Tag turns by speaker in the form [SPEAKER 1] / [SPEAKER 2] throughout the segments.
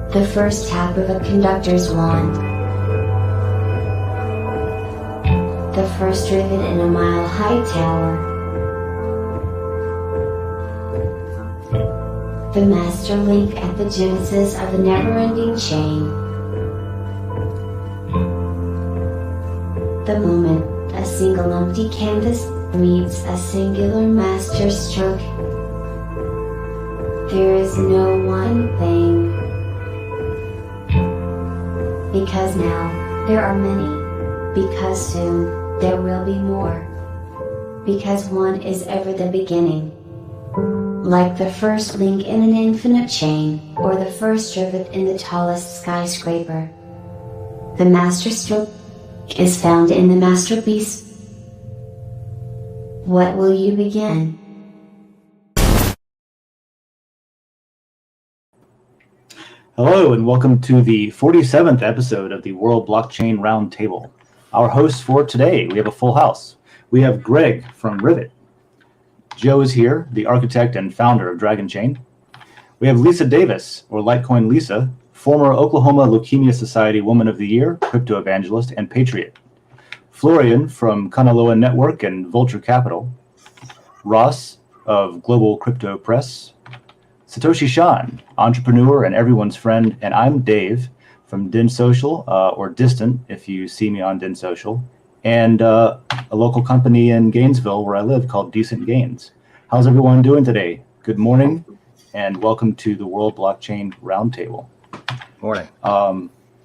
[SPEAKER 1] The first tap of a conductor's wand. The first rivet in a mile-high tower. The master link at the genesis of a never-ending chain. The moment a single empty canvas meets a singular master stroke. There is no one thing. Because now, there are many. Because soon, there will be more. Because one is ever the beginning. Like the first link in an infinite chain, or the first rivet in the tallest skyscraper. The master stroke is found in the masterpiece. What will you begin?
[SPEAKER 2] Hello and welcome to the 47th episode of the World Blockchain Roundtable. Our hosts for today, we have a full house. We have Greg from Rivet. Joe is here, the architect and founder of Dragonchain. We have Lisa Davis, or Litecoin Lisa, former Oklahoma Leukemia Society Woman of the Year, crypto evangelist, and patriot. Florian from Kanaloa Network and Vulture Capital. Ross of Global Crypto Press. Satoshi Shan, entrepreneur and everyone's friend, and I'm Dave from Din Social, or Distant if you see me on Din Social, and a local company in Gainesville where I live called Decent Gains. How's everyone doing today? Good morning, and welcome to the World Blockchain Roundtable.
[SPEAKER 3] Morning.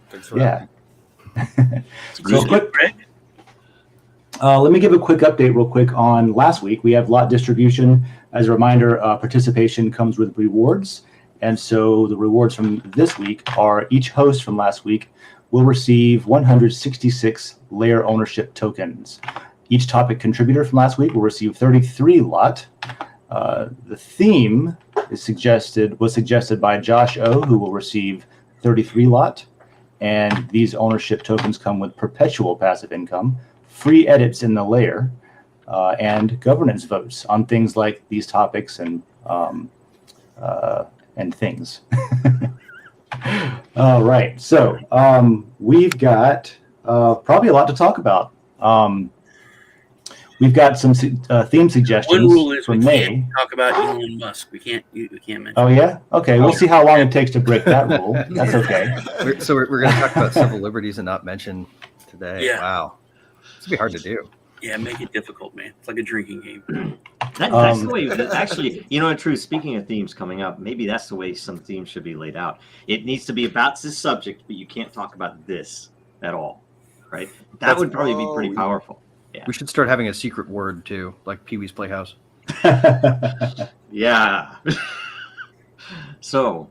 [SPEAKER 2] Thanks for having me. Let me give a quick update real quick on last week. We have lot distribution. As a reminder, participation comes with rewards. And so the rewards from this week are each host from last week will receive 166 layer ownership tokens. Each topic contributor from last week will receive 33 lot. The theme was suggested by Josh O, who will receive 33 lot. And these ownership tokens come with perpetual passive income, free edits in the layer, and governance votes on things like these topics and things. All right, so we've got probably a lot to talk about. We've got some theme suggestions.
[SPEAKER 4] One rule is
[SPEAKER 2] from
[SPEAKER 4] we
[SPEAKER 2] May.
[SPEAKER 4] can't talk about Elon Musk. We can't mention.
[SPEAKER 2] Oh yeah, okay. We'll see how long it takes to break that rule. That's okay.
[SPEAKER 3] So we're going to talk about civil liberties and not mention today.
[SPEAKER 4] Yeah.
[SPEAKER 3] Wow, it's gonna be hard to do.
[SPEAKER 4] Yeah, make it difficult, man. It's like a drinking game.
[SPEAKER 5] That's the way. Actually, in truth, speaking of themes coming up, maybe that's the way some themes should be laid out. It needs to be about this subject, but you can't talk about this at all, right? That would probably be pretty powerful. Yeah.
[SPEAKER 3] We should start having a secret word too, like Pee-wee's Playhouse.
[SPEAKER 5] Yeah. So.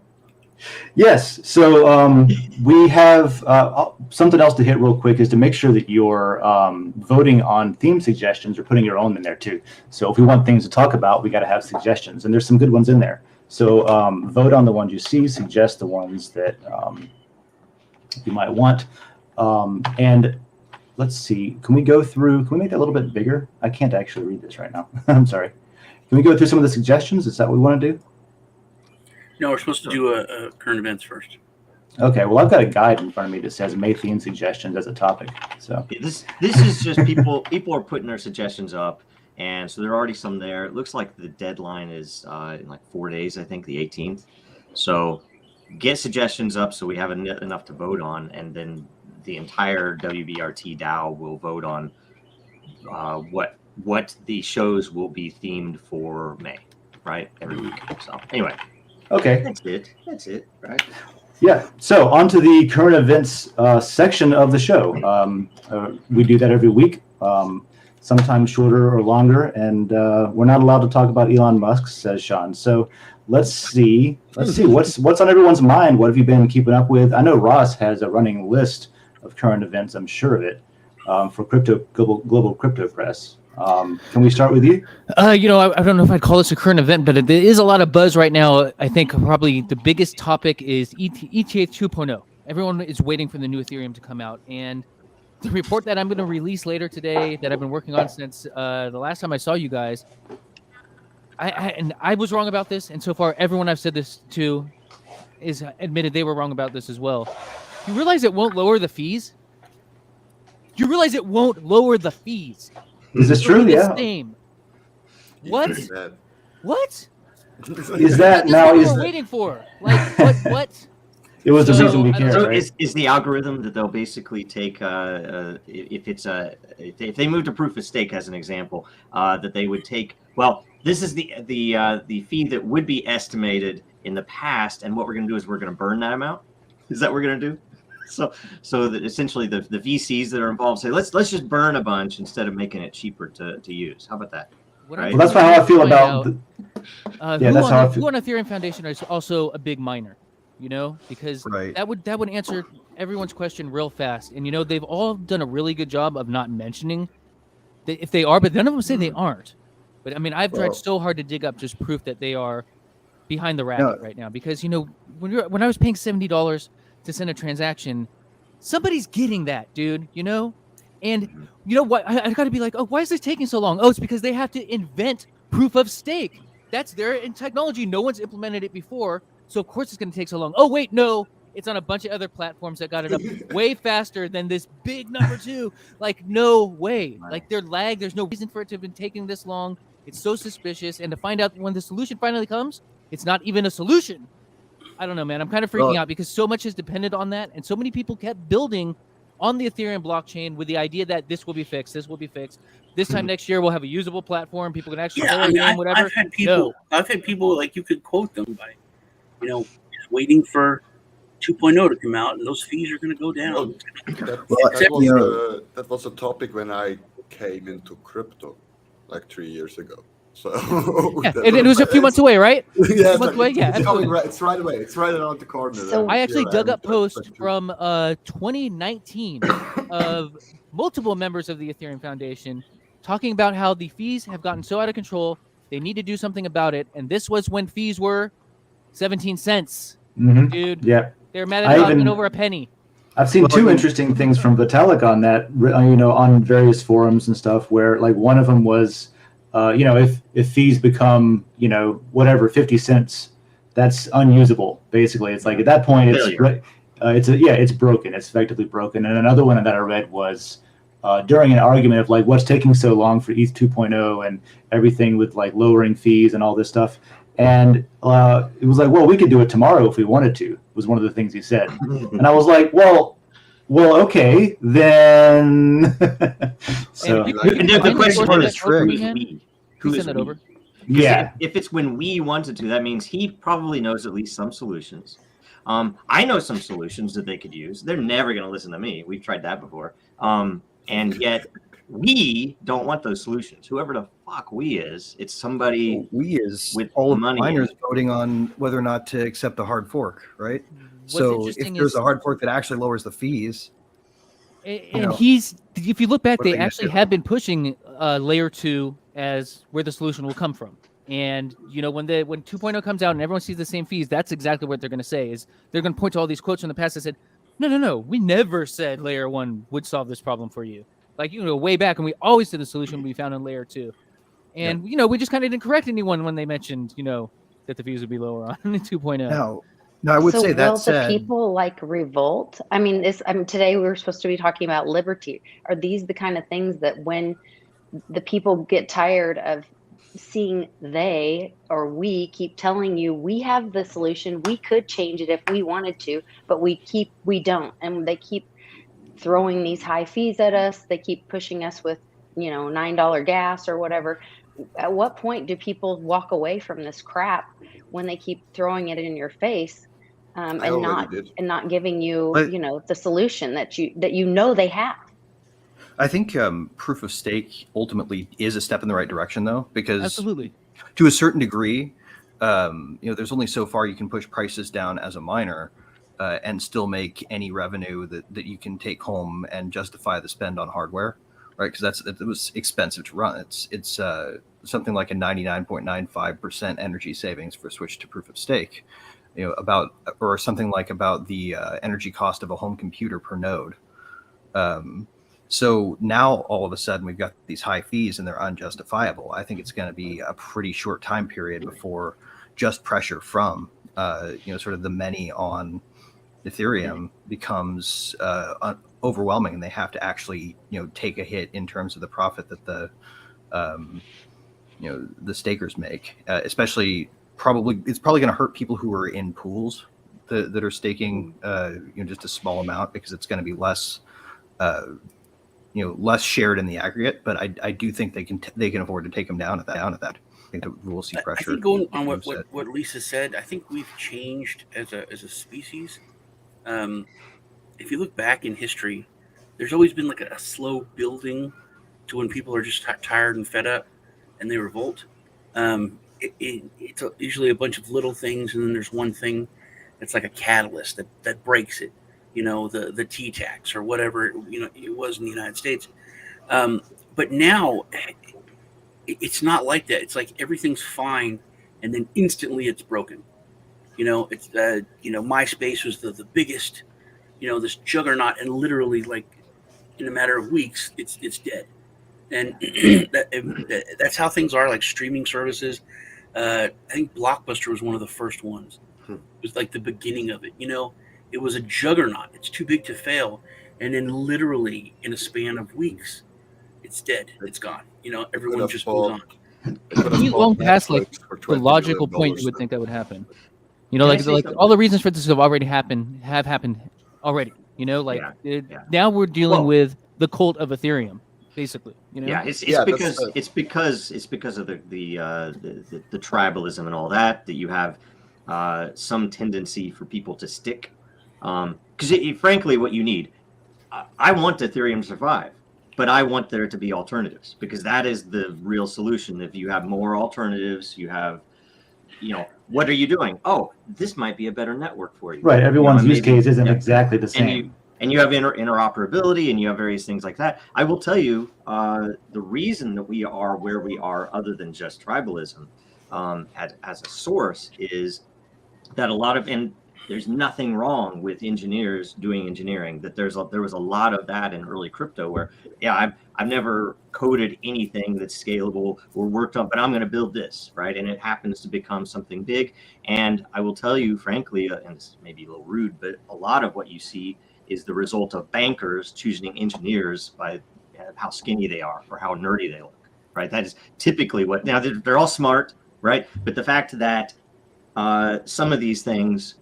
[SPEAKER 2] Yes. So we have something else to hit real quick is to make sure that you're voting on theme suggestions or putting your own in there too. So if we want things to talk about, we got to have suggestions, and there's some good ones in there. So vote on the ones you see, suggest the ones that you might want. And let's see, can we make that a little bit bigger? I can't actually read this right now. I'm sorry. Can we go through some of the suggestions? Is that what we want to do?
[SPEAKER 4] No, we're supposed to do a current events first.
[SPEAKER 2] Okay, well, I've got a guide in front of me that says May theme suggestions as a topic. So
[SPEAKER 5] This is just people are putting their suggestions up, and so there are already some there. It looks like the deadline is in like 4 days, I think, the 18th. So get suggestions up so we have enough to vote on, and then the entire WBRT DAO will vote on what the shows will be themed for May, right? Every week. So anyway.
[SPEAKER 2] okay.
[SPEAKER 5] That's it, right?
[SPEAKER 2] Yeah, so on to the current events section of the show. We do that every week, sometimes shorter or longer, and we're not allowed to talk about Elon Musk, says Sean. So let's see what's on everyone's mind. What have you been keeping up with? I know Ross has a running list of current events, I'm sure of it, for Global Crypto Press. Can we start with you?
[SPEAKER 6] I don't know if I'd call this a current event, but there is a lot of buzz right now. I think probably the biggest topic is ETH 2.0. Everyone is waiting for the new Ethereum to come out. And the report that I'm going to release later today that I've been working on since the last time I saw you guys, I was wrong about this. And so far, everyone I've said this to is admitted they were wrong about this as well. You realize it won't lower the fees? You realize it won't lower the fees?
[SPEAKER 2] Is this true?
[SPEAKER 6] It'll be the
[SPEAKER 2] Yeah.
[SPEAKER 6] same. What? What?
[SPEAKER 2] Is that
[SPEAKER 6] This
[SPEAKER 2] now?
[SPEAKER 6] is
[SPEAKER 2] Is
[SPEAKER 6] what we're waiting for? Like what? What?
[SPEAKER 2] it was the
[SPEAKER 6] So,
[SPEAKER 2] reason we
[SPEAKER 6] I don't
[SPEAKER 2] can't,
[SPEAKER 6] know.
[SPEAKER 5] So
[SPEAKER 2] right?
[SPEAKER 5] is the algorithm that they'll basically take if they move to proof of stake as an example, that they would take, well, this is the fee that would be estimated in the past, and what we're going to do is we're going to burn that amount. Is that what we're going to do? So that essentially the VCs that are involved say, let's just burn a bunch instead of making it cheaper to use. How about that?
[SPEAKER 6] What
[SPEAKER 5] Right.
[SPEAKER 6] I'm
[SPEAKER 2] Well, that's
[SPEAKER 6] trying
[SPEAKER 2] how
[SPEAKER 6] to
[SPEAKER 2] I feel
[SPEAKER 6] find
[SPEAKER 2] about.
[SPEAKER 6] out,
[SPEAKER 2] Yeah,
[SPEAKER 6] who
[SPEAKER 2] that's
[SPEAKER 6] on
[SPEAKER 2] how I
[SPEAKER 6] the-
[SPEAKER 2] feel.
[SPEAKER 6] who on Ethereum Foundation is also a big miner, you know, because
[SPEAKER 3] Right.
[SPEAKER 6] that would answer everyone's question real fast. And you know, they've all done a really good job of not mentioning that if they are, but none of them say they aren't. But I mean, I've tried
[SPEAKER 3] Well-
[SPEAKER 6] so hard to dig up just proof that they are behind the
[SPEAKER 3] No.
[SPEAKER 6] racket right now, because you know, when I was paying $70 to send a transaction, somebody's getting that, dude, you know. And you know what? I got to be like, oh, why is this taking so long? Oh, it's because they have to invent proof of stake. That's their technology. No one's implemented it before, so of course it's going to take so long. Oh wait, no, it's on a bunch of other platforms that got it up way faster than this big number two. Like, no way. Like, they're lagged. There's no reason for it to have been taking this long. It's so suspicious. And to find out when the solution finally comes, it's not even a solution. I don't know, man. I'm kind of freaking out because so much is dependent on that, and so many people kept building on the Ethereum blockchain with the idea that this will be fixed. This will be fixed. This time next year, we'll have a usable platform. People can actually play
[SPEAKER 4] Yeah, I
[SPEAKER 6] a
[SPEAKER 4] mean,
[SPEAKER 6] game, whatever.
[SPEAKER 4] I've had people like, you could quote them by, you know, waiting for 2.0 to come out, and those fees are going to go down.
[SPEAKER 7] Well, that was a topic when I came into crypto like 3 years ago. So
[SPEAKER 6] Yeah, and it was a few months away, right?
[SPEAKER 7] Yeah,
[SPEAKER 6] months away, yeah,
[SPEAKER 7] it's coming
[SPEAKER 6] absolutely.
[SPEAKER 7] right. It's right away. It's right around the corner.
[SPEAKER 1] So-
[SPEAKER 6] I actually dug up posts
[SPEAKER 7] 2022.
[SPEAKER 6] from 2019 of multiple members of the Ethereum Foundation talking about how the fees have gotten so out of control, they need to do something about it. And this was when fees were 17 cents,
[SPEAKER 2] Mhm.
[SPEAKER 6] dude.
[SPEAKER 2] Yeah.
[SPEAKER 6] They're mad
[SPEAKER 2] I
[SPEAKER 6] at
[SPEAKER 2] even-
[SPEAKER 6] even over a penny.
[SPEAKER 2] I've seen two interesting things from Vitalik on that, you know, on various forums and stuff, where like one of them was, you know, if fees become, you know, whatever, 50 cents, that's unusable. Basically, it's like at that point, it's broken. It's effectively broken. And another one that I read was during an argument of like, what's taking so long for ETH 2.0 and everything with like lowering fees and all this stuff. And it was like, well, we could do it tomorrow if we wanted to, was one of the things he said. And I was like, well, okay, then. So,
[SPEAKER 6] And
[SPEAKER 5] And the
[SPEAKER 6] Find
[SPEAKER 5] question
[SPEAKER 6] source
[SPEAKER 5] is,
[SPEAKER 6] that
[SPEAKER 5] who
[SPEAKER 6] over,
[SPEAKER 5] is
[SPEAKER 6] man.
[SPEAKER 5] we?
[SPEAKER 6] Who
[SPEAKER 5] Who
[SPEAKER 6] sent
[SPEAKER 5] is
[SPEAKER 6] that
[SPEAKER 5] we?
[SPEAKER 6] over?
[SPEAKER 2] yeah.
[SPEAKER 5] If it's when we wanted to, that means he probably knows at least some solutions. I know some solutions that they could use. They're never going to listen to me. We've tried that before. And yet we don't want those solutions. Whoever the fuck we is, it's somebody
[SPEAKER 3] We is
[SPEAKER 5] with
[SPEAKER 3] all of the
[SPEAKER 5] money.
[SPEAKER 3] miners voting on whether or not to accept a hard fork, right?
[SPEAKER 6] What's
[SPEAKER 3] So if
[SPEAKER 6] interesting
[SPEAKER 3] there's
[SPEAKER 6] is-
[SPEAKER 3] a hard fork that actually lowers the fees,
[SPEAKER 6] And
[SPEAKER 3] know,
[SPEAKER 6] if you look back,
[SPEAKER 3] what are
[SPEAKER 6] they
[SPEAKER 3] they gonna
[SPEAKER 6] actually
[SPEAKER 3] do?
[SPEAKER 6] have been pushing layer 2 as where the solution will come from. And you know, when 2.0 comes out and everyone sees the same fees, that's exactly what they're going to say. Is they're going to point to all these quotes from the past that said, no, we never said layer 1 would solve this problem for you. Like, you know, way back, and we always said the solution would be found in layer 2. And you know, we just kind of didn't correct anyone when they mentioned, you know, that the fees would be lower on 2.0.
[SPEAKER 3] now I would
[SPEAKER 1] so
[SPEAKER 3] say
[SPEAKER 1] will
[SPEAKER 3] that
[SPEAKER 1] the
[SPEAKER 3] said,
[SPEAKER 1] people like revolt? I mean, today we were supposed to be talking about liberty. Are these the kind of things that when the people get tired of seeing they or we keep telling you we have the solution, we could change it if we wanted to, but we don't, and they keep throwing these high fees at us, they keep pushing us with, you know, $9 gas or whatever. At what point do people walk away from this crap when they keep throwing it in your face, and not giving you,
[SPEAKER 3] But-
[SPEAKER 1] you know, the solution that you know they have?
[SPEAKER 3] I think proof of stake ultimately is a step in the right direction, though, because
[SPEAKER 6] Absolutely.
[SPEAKER 3] to a certain degree, you know, there's only so far you can push prices down as a miner and still make any revenue that you can take home and justify the spend on hardware, right? Because it was expensive to run. It's something like a 99.95% energy savings for a switch to proof of stake, you know, or something like about the energy cost of a home computer per node. So now all of a sudden we've got these high fees and they're unjustifiable. I think it's going to be a pretty short time period before just pressure from sort of the many on Ethereum becomes overwhelming, and they have to actually take a hit in terms of the profit that the stakers make. Especially, it's probably going to hurt people who are in pools that are staking just a small amount, because it's going to be less less shared in the aggregate. But I do think they can afford to take them down at that. I think that we'll see pressure.
[SPEAKER 4] I think going on what Lisa said, I think we've changed as a species. If you look back in history, there's always been like a slow building to when people are just tired and fed up and they revolt. It's usually a bunch of little things, and then there's one thing that's like a catalyst that breaks it. The T tax or whatever it was in the United States. But now it's not like that. It's like everything's fine, and then instantly it's broken. It's MySpace was the biggest, this juggernaut, and literally like in a matter of weeks it's dead. And that's how things are, like streaming services. I think Blockbuster was one of the first ones. It was like the beginning of it. It was a juggernaut. It's too big to fail. And then literally in a span of weeks, it's dead. It's gone. Everyone just moves on.
[SPEAKER 6] Long past like the logical point you would think that would happen. Like all the reasons for this have happened already. Now we're dealing with the cult of Ethereum, basically.
[SPEAKER 5] It's because of the tribalism and all that you have some tendency for people to stick. Because frankly, what you need, I want Ethereum to survive, but I want there to be alternatives, because that is the real solution. If you have more alternatives, you have, what are you doing? Oh, this might be a better network for you.
[SPEAKER 2] Right. Everyone's use case isn't exactly the same.
[SPEAKER 5] And you have interoperability, and you have various things like that. I will tell you, the reason that we are where we are, other than just tribalism, as a source, is that and there's nothing wrong with engineers doing engineering. That there was a lot of that in early crypto where, I've never coded anything that's scalable or worked on, but I'm going to build this, right? And it happens to become something big. And I will tell you, frankly, and this may be a little rude, but a lot of what you see is the result of bankers choosing engineers by how skinny they are or how nerdy they look, right? That is typically now they're all smart, right? But the fact that some of these things,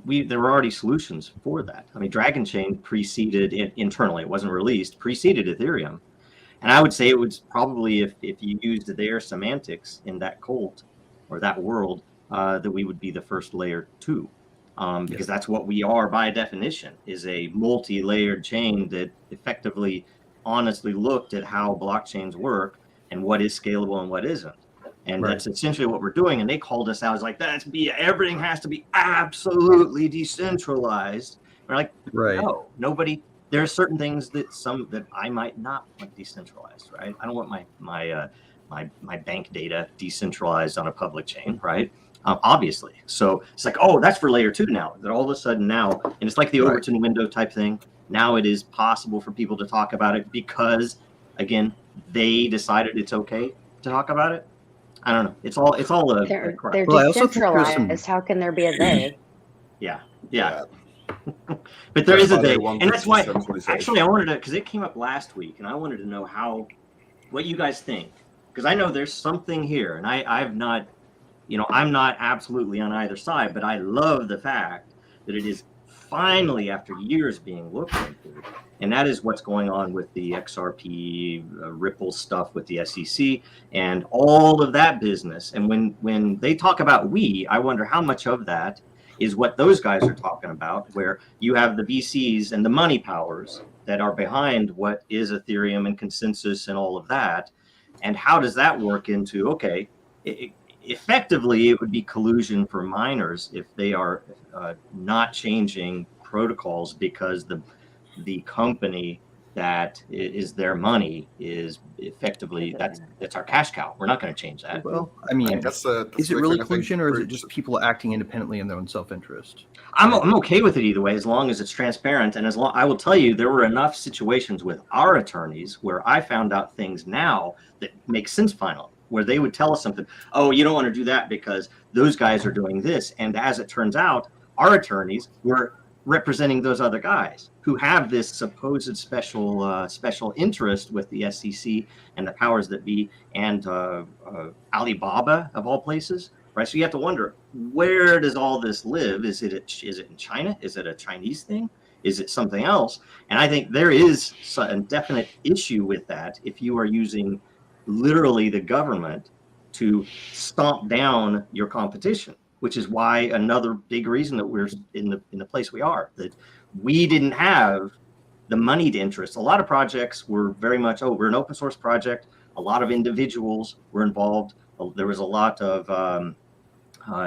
[SPEAKER 5] there were already solutions for that. I mean, Dragonchain preceded it internally. It wasn't released, preceded Ethereum. And I would say it was probably, if you used their semantics in that cult or that world, that we would be the first layer 2. Because that's what we are by definition, is a multi-layered chain that effectively, honestly looked at how blockchains work and what is scalable and what isn't. And that's essentially what we're doing. And they called us out as like, everything has to be absolutely decentralized. We're like, no, nobody. There are certain things that I might not want decentralized, right? I don't want my bank data decentralized on a public chain, right? Obviously. So it's like, that's for layer 2 now. That all of a sudden now, and it's like the Overton window type thing. Now it is possible for people to talk about it because, again, they decided it's okay to talk about it. I don't know. It's all
[SPEAKER 8] they're decentralized. How can there be a they?
[SPEAKER 5] Yeah. But there is a they, and that's why. Actually, I wanted to, because it came up last week, and I wanted to know what you guys think, because I know there's something here, and I've not, I'm not absolutely on either side, but I love the fact that it is finally, after years being looked into, and that is what's going on with the XRP Ripple stuff with the SEC and all of that business. And when they talk about I wonder how much of that is what those guys are talking about, where you have the VCs and the money powers that are behind what is Ethereum and consensus and all of that. And how does that work into, effectively, it would be collusion for miners if they are not changing protocols because the company that is their money is effectively that's our cash cow. We're not going to change that.
[SPEAKER 3] Well, I mean,
[SPEAKER 7] that's
[SPEAKER 3] is it really collusion, or is it just people acting independently in their own self-interest?
[SPEAKER 5] I'm okay with it either way, as long as it's transparent, and I will tell you, there were enough situations with our attorneys where I found out things now that make sense finally. where they would tell us something. Oh, you don't want to do that because those guys are doing this. And as it turns out, our attorneys were representing those other guys who have this supposed special interest with the SEC and the powers that be and Alibaba of all places, right? So you have to wonder, where does all this live? Is it in China? Is it a Chinese thing? Is it something else? And I think there is a definite issue with that if you are using literally the government to stomp down your competition, which is why another big reason that we're in the place we are, that we didn't have the moneyed interest. A lot of projects were very much, we're an open source project. A lot of individuals were involved. There was a lot of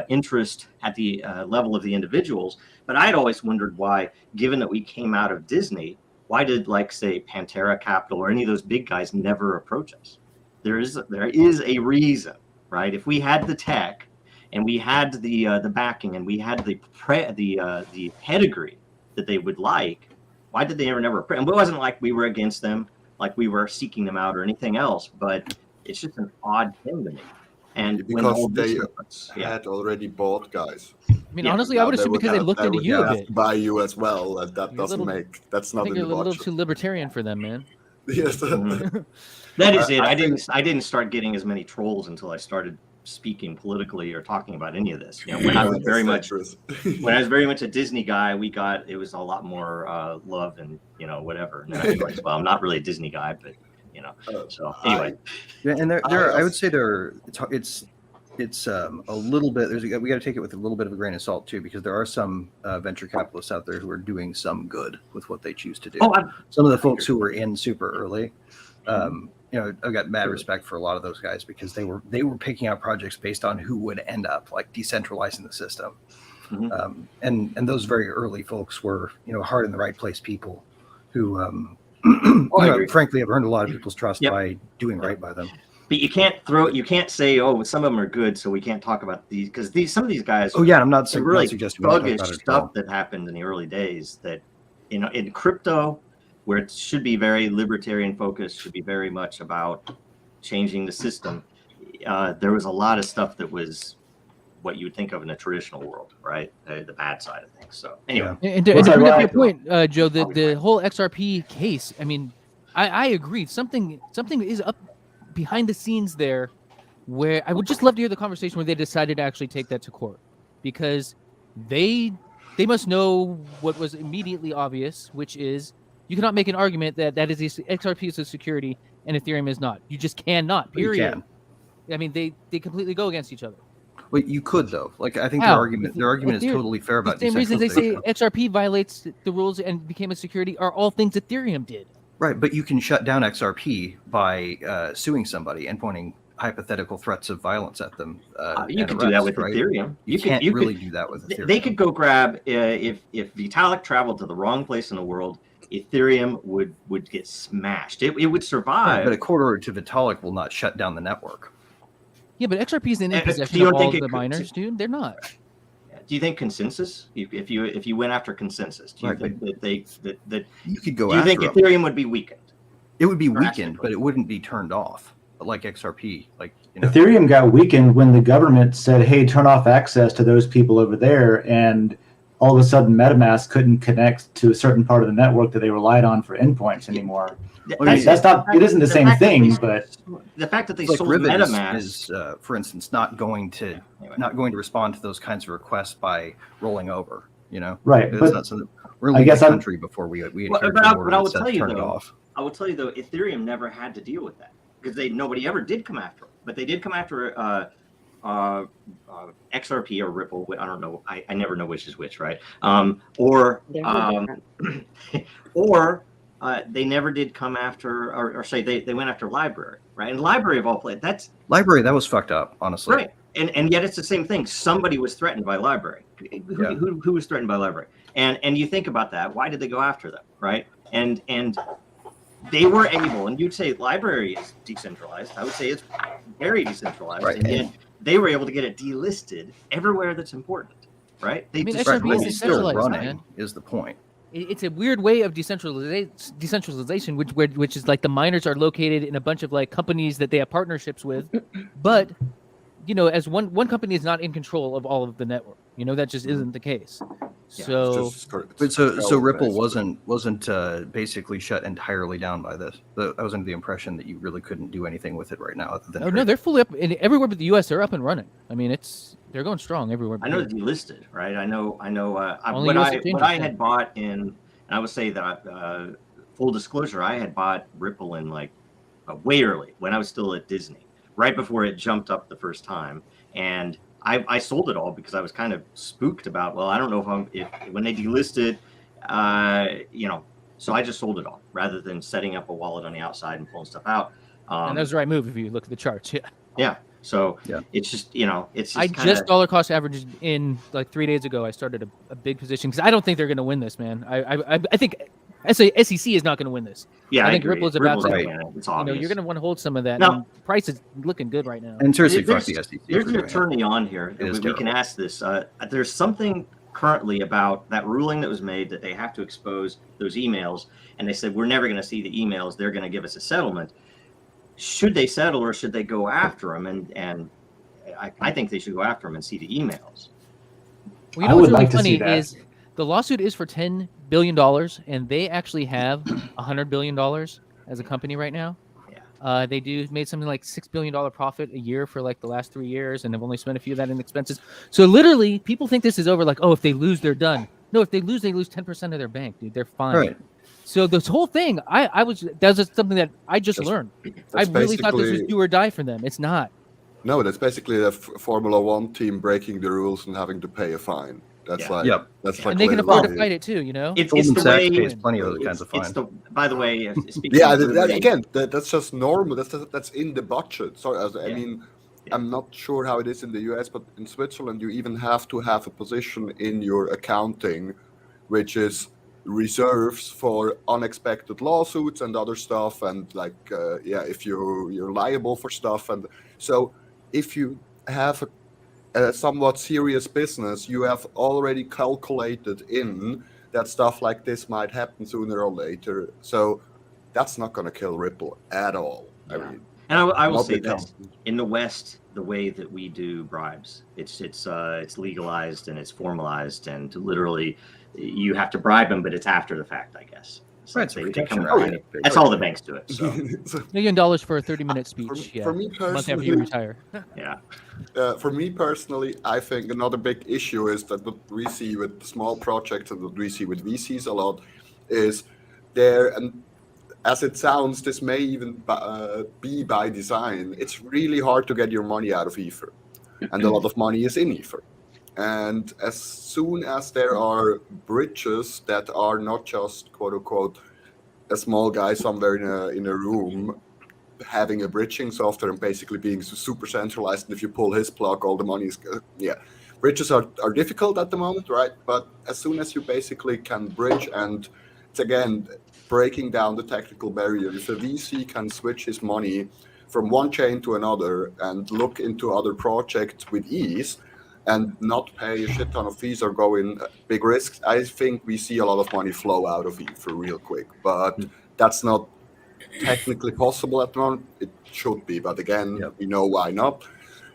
[SPEAKER 5] interest at the level of the individuals. But I'd always wondered why, given that we came out of Disney, why did, like, say, Pantera Capital or any of those big guys never approach us? There is a reason, right? If we had the tech and we had the backing and we had the pedigree that they would like, why did they never approach? And it wasn't like we were against them, like we were seeking them out or anything else, but it's just an odd thing to me. And
[SPEAKER 7] because they had already bought guys.
[SPEAKER 6] I mean, honestly, I would assume because they looked into you a bit.
[SPEAKER 7] Buy you as well, and that doesn't make. That's not.
[SPEAKER 6] I think you're a little too libertarian for them, man.
[SPEAKER 7] Yes,
[SPEAKER 5] that is it. I didn't start getting as many trolls until I started speaking politically or talking about any of this. When I was very much a Disney guy, it was a lot more love and whatever. And then I realized, well, I'm not really a Disney guy, but. So anyway,
[SPEAKER 3] and I would say it's a little bit. We got to take it with a little bit of a grain of salt too, because there are some venture capitalists out there who are doing some good with what they choose to do. Some of the folks who were in super early, I've got mad respect for a lot of those guys because they were picking out projects based on who would end up like decentralizing the system, and those very early folks were heart in the right place people who. Frankly, I've earned a lot of people's trust by doing right by them.
[SPEAKER 5] But you can't say, some of them are good, so we can't talk about these because some of these guys.
[SPEAKER 3] I'm not
[SPEAKER 5] really
[SPEAKER 3] suggesting
[SPEAKER 5] thuggish stuff that happened in the early days. That in crypto, where it should be very libertarian focused, should be very much about changing the system. There was a lot of stuff that was what you would think of in a traditional world, right? The bad side of things. So anyway,
[SPEAKER 6] and to bring up your point, Joe, the whole XRP case. I mean, I agree. Something is up behind the scenes there, where I would just love to hear the conversation where they decided to actually take that to court, because they must know what was immediately obvious, which is you cannot make an argument that XRP is a security and Ethereum is not. You just cannot. Period. I mean, they completely go against each other.
[SPEAKER 3] Well, you could though. Like I think their argument is totally fair about
[SPEAKER 6] the same reason they say XRP violates the rules and became a security are all things Ethereum did.
[SPEAKER 3] Right, but you can shut down XRP by suing somebody and pointing hypothetical threats of violence at them.
[SPEAKER 5] You can do that with Ethereum.
[SPEAKER 3] You can't really do that with Ethereum.
[SPEAKER 5] They could go grab if Vitalik traveled to the wrong place in the world, Ethereum would get smashed. It would survive.
[SPEAKER 3] But a court order to Vitalik will not shut down the network.
[SPEAKER 6] Yeah, but XRP is in possession of all the miners, dude. They're not.
[SPEAKER 5] Do you think consensus? If you went after consensus, do you think that
[SPEAKER 3] you could go?
[SPEAKER 5] Do you think Ethereum would be weakened?
[SPEAKER 3] It would be weakened, but it wouldn't be turned off. But like XRP,
[SPEAKER 2] Ethereum got weakened when the government said, "Hey, turn off access to those people over there," and all of a sudden, MetaMask couldn't connect to a certain part of the network that they relied on for endpoints anymore. That's not. It isn't the same thing, but
[SPEAKER 5] the fact that they sold MetaMask
[SPEAKER 3] is, for instance, not going to respond to those kinds of requests by rolling over.
[SPEAKER 2] Right?
[SPEAKER 3] But not something, we're in the country before we adhered to
[SPEAKER 5] but I will tell you
[SPEAKER 3] turn it
[SPEAKER 5] though.
[SPEAKER 3] off.
[SPEAKER 5] I will tell you though, Ethereum never had to deal with that because nobody ever did come after it. But they did come after XRP or Ripple. I don't know. I never know which is which, right? They never did come after, or say they went after Library, right? And Library of all places, that's
[SPEAKER 3] Library. That was fucked up, honestly.
[SPEAKER 5] Right, and yet it's the same thing. Somebody was threatened by Library. Who was threatened by Library? And you think about that. Why did they go after them, right? And they were able, and you'd say Library is decentralized. I would say it's very decentralized,
[SPEAKER 3] right?
[SPEAKER 5] And yet they were able to get it delisted everywhere that's important, right?
[SPEAKER 6] XRP is
[SPEAKER 3] still running, is the point.
[SPEAKER 6] it's a weird way of decentralization, which is like the miners are located in a bunch of like companies that they have partnerships with, but as one company is not in control of all of the network. That just isn't the case. So
[SPEAKER 3] Ripple wasn't basically shut entirely down by this. I was under the impression that you really couldn't do anything with it right now. Other than
[SPEAKER 6] no, they're fully up everywhere but the U.S. They're up and running. I mean, they're going strong everywhere.
[SPEAKER 5] I know it's delisted, right? I know.
[SPEAKER 6] Only
[SPEAKER 5] What I had bought in, and I would say that full disclosure, I had bought Ripple in like way early when I was still at Disney, right before it jumped up the first time, and I sold it all because I was kind of spooked about, well, I don't know if when they delisted, so I just sold it all rather than setting up a wallet on the outside and pulling stuff out.
[SPEAKER 6] And that was the right move if you look at the charts. Yeah.
[SPEAKER 5] Yeah. So it's just, it's just
[SPEAKER 6] I just dollar cost averaged in like 3 days ago. I started a big position because I don't think they're going to win this, man. I think SEC is not going to win this.
[SPEAKER 5] Yeah,
[SPEAKER 6] I think Ripple's about to.
[SPEAKER 5] Right. It's obvious.
[SPEAKER 6] You're going to want to hold some of that.
[SPEAKER 5] No.
[SPEAKER 6] And price is looking good right now.
[SPEAKER 3] And seriously, fuck the SEC.
[SPEAKER 5] There's an attorney on here. We can ask this. There's something currently about that ruling that was made that they have to expose those emails, and they said we're never going to see the emails. They're going to give us a settlement. Should they settle or should they go after them? And I think they should go after them and see the emails.
[SPEAKER 6] Well, what's really funny is the lawsuit is for $10 billion, and they actually have $100 billion as a company right now. Yeah. They made something like $6 billion profit a year for like the last 3 years, and they've only spent a few of that in expenses. So literally, people think this is over. Like, oh, if they lose, they're done. No, if they lose 10% of their bank, dude. They're fine.
[SPEAKER 3] Right.
[SPEAKER 6] So this whole thing, that was something that I just learned. I really thought this was do or die for them. It's not.
[SPEAKER 7] No, that's basically the Formula One team breaking the rules and having to pay a fine. That's that's like,
[SPEAKER 6] and they can afford to fight it too.
[SPEAKER 5] It's the way.
[SPEAKER 3] Pays plenty of those kinds of fines.
[SPEAKER 5] By the way,
[SPEAKER 7] that's just normal. That's in the budget. So I mean, I'm not sure how it is in the US, but in Switzerland, you even have to have a position in your accounting, which is reserves for unexpected lawsuits and other stuff, and like if you're liable for stuff. And so if you have a somewhat serious business, you have already calculated in that stuff like this might happen sooner or later. So that's not going to kill Ripple at all. I mean,
[SPEAKER 5] and I will say that in the West, the way that we do bribes, it's legalized and it's formalized, and literally you have to bribe them, but it's after the fact, I guess. So
[SPEAKER 3] right,
[SPEAKER 5] that's all the banks do it. So.
[SPEAKER 6] $1 million for a 30-minute speech.
[SPEAKER 7] For me personally,
[SPEAKER 6] month after you retire.
[SPEAKER 7] For me personally, I think another big issue is that what we see with small projects and what we see with VCs a lot is there, and as it sounds, this may even be by design. It's really hard to get your money out of Ether, and a lot of money is in Ether. And as soon as there are bridges that are not just quote unquote a small guy somewhere in a room having a bridging software and basically being super centralized, and if you pull his plug, all the money is bridges are difficult at the moment, right? But as soon as you basically can bridge, and it's again breaking down the technical barrier, if a VC can switch his money from one chain to another and look into other projects with ease and not pay a shit ton of fees or go in big risks, I think we see a lot of money flow out of Ether real quick. But that's not technically possible at the moment. It should be, but again, we know why not.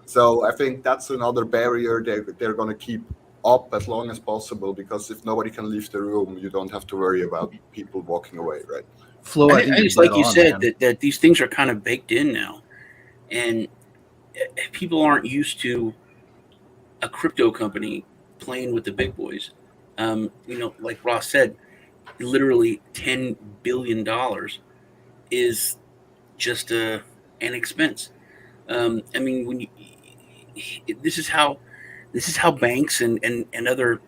[SPEAKER 7] So I think that's another barrier they're going to keep up as long as possible, because if nobody can leave the room, you don't have to worry about people walking away, right?
[SPEAKER 4] Flo, I think it's like you said, that these things are kind of baked in now, and people aren't used to a crypto company playing with the big boys. Like Ross said, literally $10 billion is just an expense. I mean, this is how banks and other,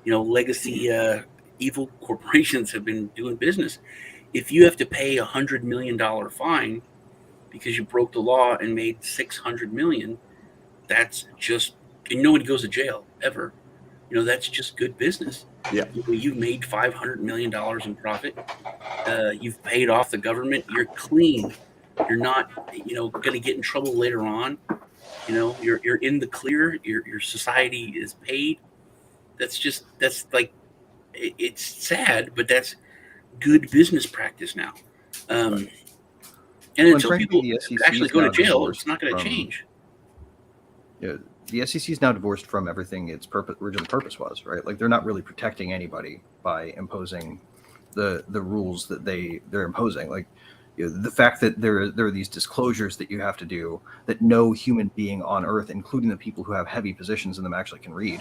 [SPEAKER 4] legacy evil corporations have been doing business. If you have to pay $100 million fine because you broke the law and made $600 million, that's just, and nobody goes to jail ever. That's just good business.
[SPEAKER 7] Yeah.
[SPEAKER 4] You've made $500 million in profit. You've paid off the government. You're clean. You're not, going to get in trouble later on. You're in the clear. Your society is paid. That's like it's sad, but that's good business practice now. And until people actually go to jail, it's not going to change.
[SPEAKER 3] Yeah, the SEC is now divorced from everything its original purpose was, right? Like they're not really protecting anybody by imposing the rules that they're imposing. Like the fact that there are these disclosures that you have to do that no human being on earth, including the people who have heavy positions in them, actually can read,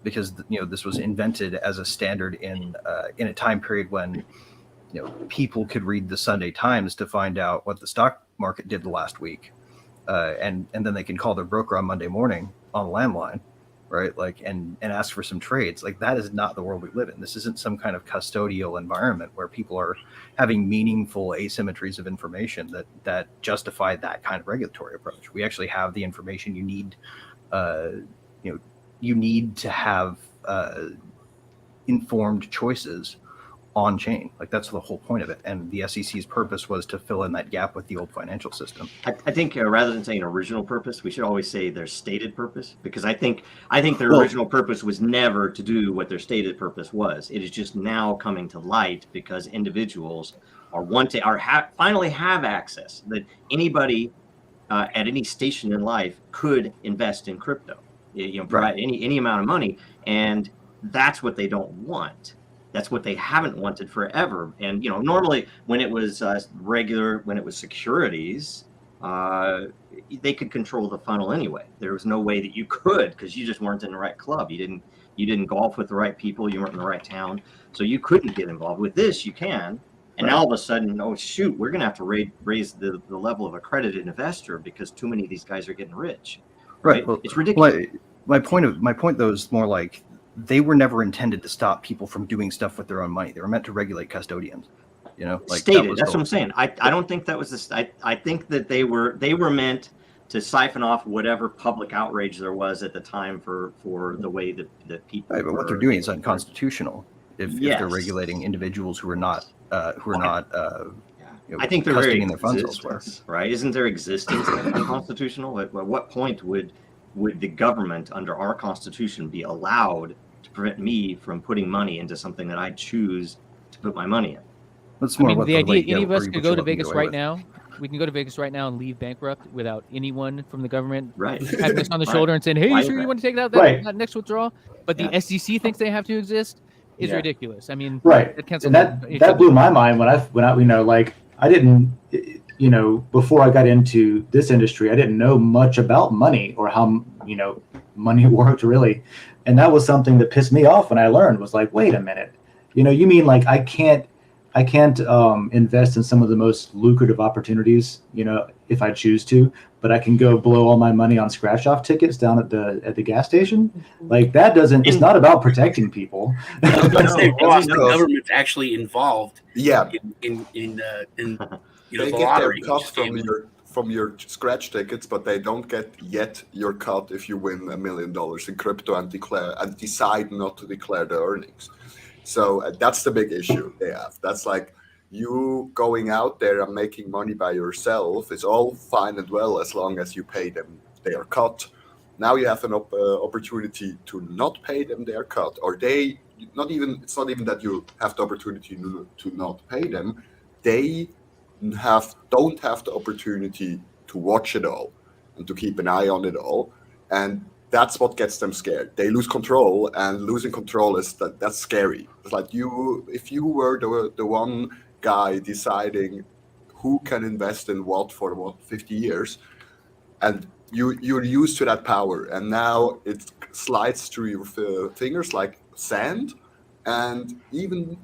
[SPEAKER 3] because this was invented as a standard in a time period when people could read the Sunday Times to find out what the stock market did the last week, and then they can call their broker on Monday morning on a landline, right? Like and ask for some trades. Like that is not the world we live in. This isn't some kind of custodial environment where people are having meaningful asymmetries of information that justify that kind of regulatory approach. We actually have the information you need. You need to have informed choices on chain. Like that's the whole point of it. And the SEC's purpose was to fill in that gap with the old financial system.
[SPEAKER 5] I think rather than saying original purpose, we should always say their stated purpose, because I think their original purpose was never to do what their stated purpose was. It is just now coming to light because individuals finally have access, that anybody at any station in life could invest in crypto, provide any amount of money. And that's what they don't want. That's what they haven't wanted forever. And, normally when it was when it was securities, they could control the funnel anyway. There was no way that you could, because you just weren't in the right club. You didn't golf with the right people. You weren't in the right town. So you couldn't get involved. With this, you can. And now all of a sudden, oh, shoot, we're going to have to raise the level of accredited investor because too many of these guys are getting rich. Right. Well, it's ridiculous.
[SPEAKER 3] My point, though, is more like, they were never intended to stop people from doing stuff with their own money. They were meant to regulate custodians.
[SPEAKER 5] Stated. That's what I'm saying. I don't think that was I think that they were meant to siphon off whatever public outrage there was at the time for the way that people.
[SPEAKER 3] Right, but what they're doing is unconstitutional. If they're regulating individuals who are not
[SPEAKER 5] I think they're
[SPEAKER 3] custodying their funds elsewhere.
[SPEAKER 5] Right? Isn't their existence unconstitutional? At what point would the government under our Constitution be allowed to prevent me from putting money into something that I choose to put my money in?
[SPEAKER 6] The idea any of us could go to Vegas right now. We can go to Vegas right now and leave bankrupt without anyone from the government having us on the shoulder and saying, "Hey, you sure you want to take it out that next withdrawal?" But the SEC thinks they have to exist is ridiculous. I mean,
[SPEAKER 2] that blew my mind when I I didn't. Before I got into this industry, I didn't know much about money or how, money worked really. And that was something that pissed me off when I learned, was like, wait a minute, you mean like I can't invest in some of the most lucrative opportunities, if I choose to, but I can go blow all my money on scratch off tickets down at the gas station. Like that it's not about protecting people.
[SPEAKER 4] The government's actually involved.
[SPEAKER 7] Yeah.
[SPEAKER 4] In
[SPEAKER 7] they get their cut from your scratch tickets, but they don't get yet your cut if you win $1 million in crypto and decide not to declare the earnings. So that's the big issue they have. That's like you going out there and making money by yourself is all fine and well as long as you pay them their cut. Now you have an opportunity to not pay them their cut, or it's not even that you have the opportunity to not pay them. They don't have the opportunity to watch it all and to keep an eye on it all, and that's what gets them scared. They lose control, and losing control that's scary. It's like if you were the one guy deciding who can invest in what for 50 years, and you're used to that power, and now it slides through your fingers like sand, and even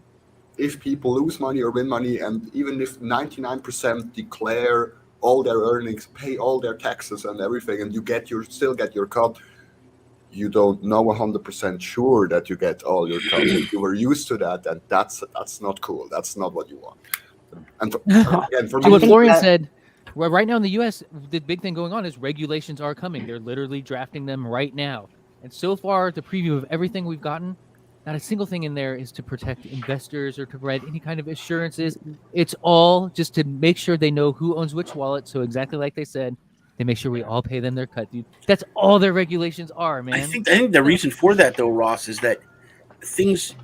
[SPEAKER 7] if people lose money or win money, and even if 99% declare all their earnings, pay all their taxes and everything, and you still get your cut, you don't know 100% sure that you get all your cut. You were used to that, and that's not cool. That's not what you want. And for me,
[SPEAKER 6] what Florian said, well, right now in the U.S., the big thing going on is regulations are coming. They're literally drafting them right now. And so far, the preview of everything we've gotten, not a single thing in there is to protect investors or to provide any kind of assurances. It's all just to make sure they know who owns which wallet. So exactly like they said, they make sure we all pay them their cut, dude. That's all their regulations are, man.
[SPEAKER 4] I think the reason for that, though, Ross, is that things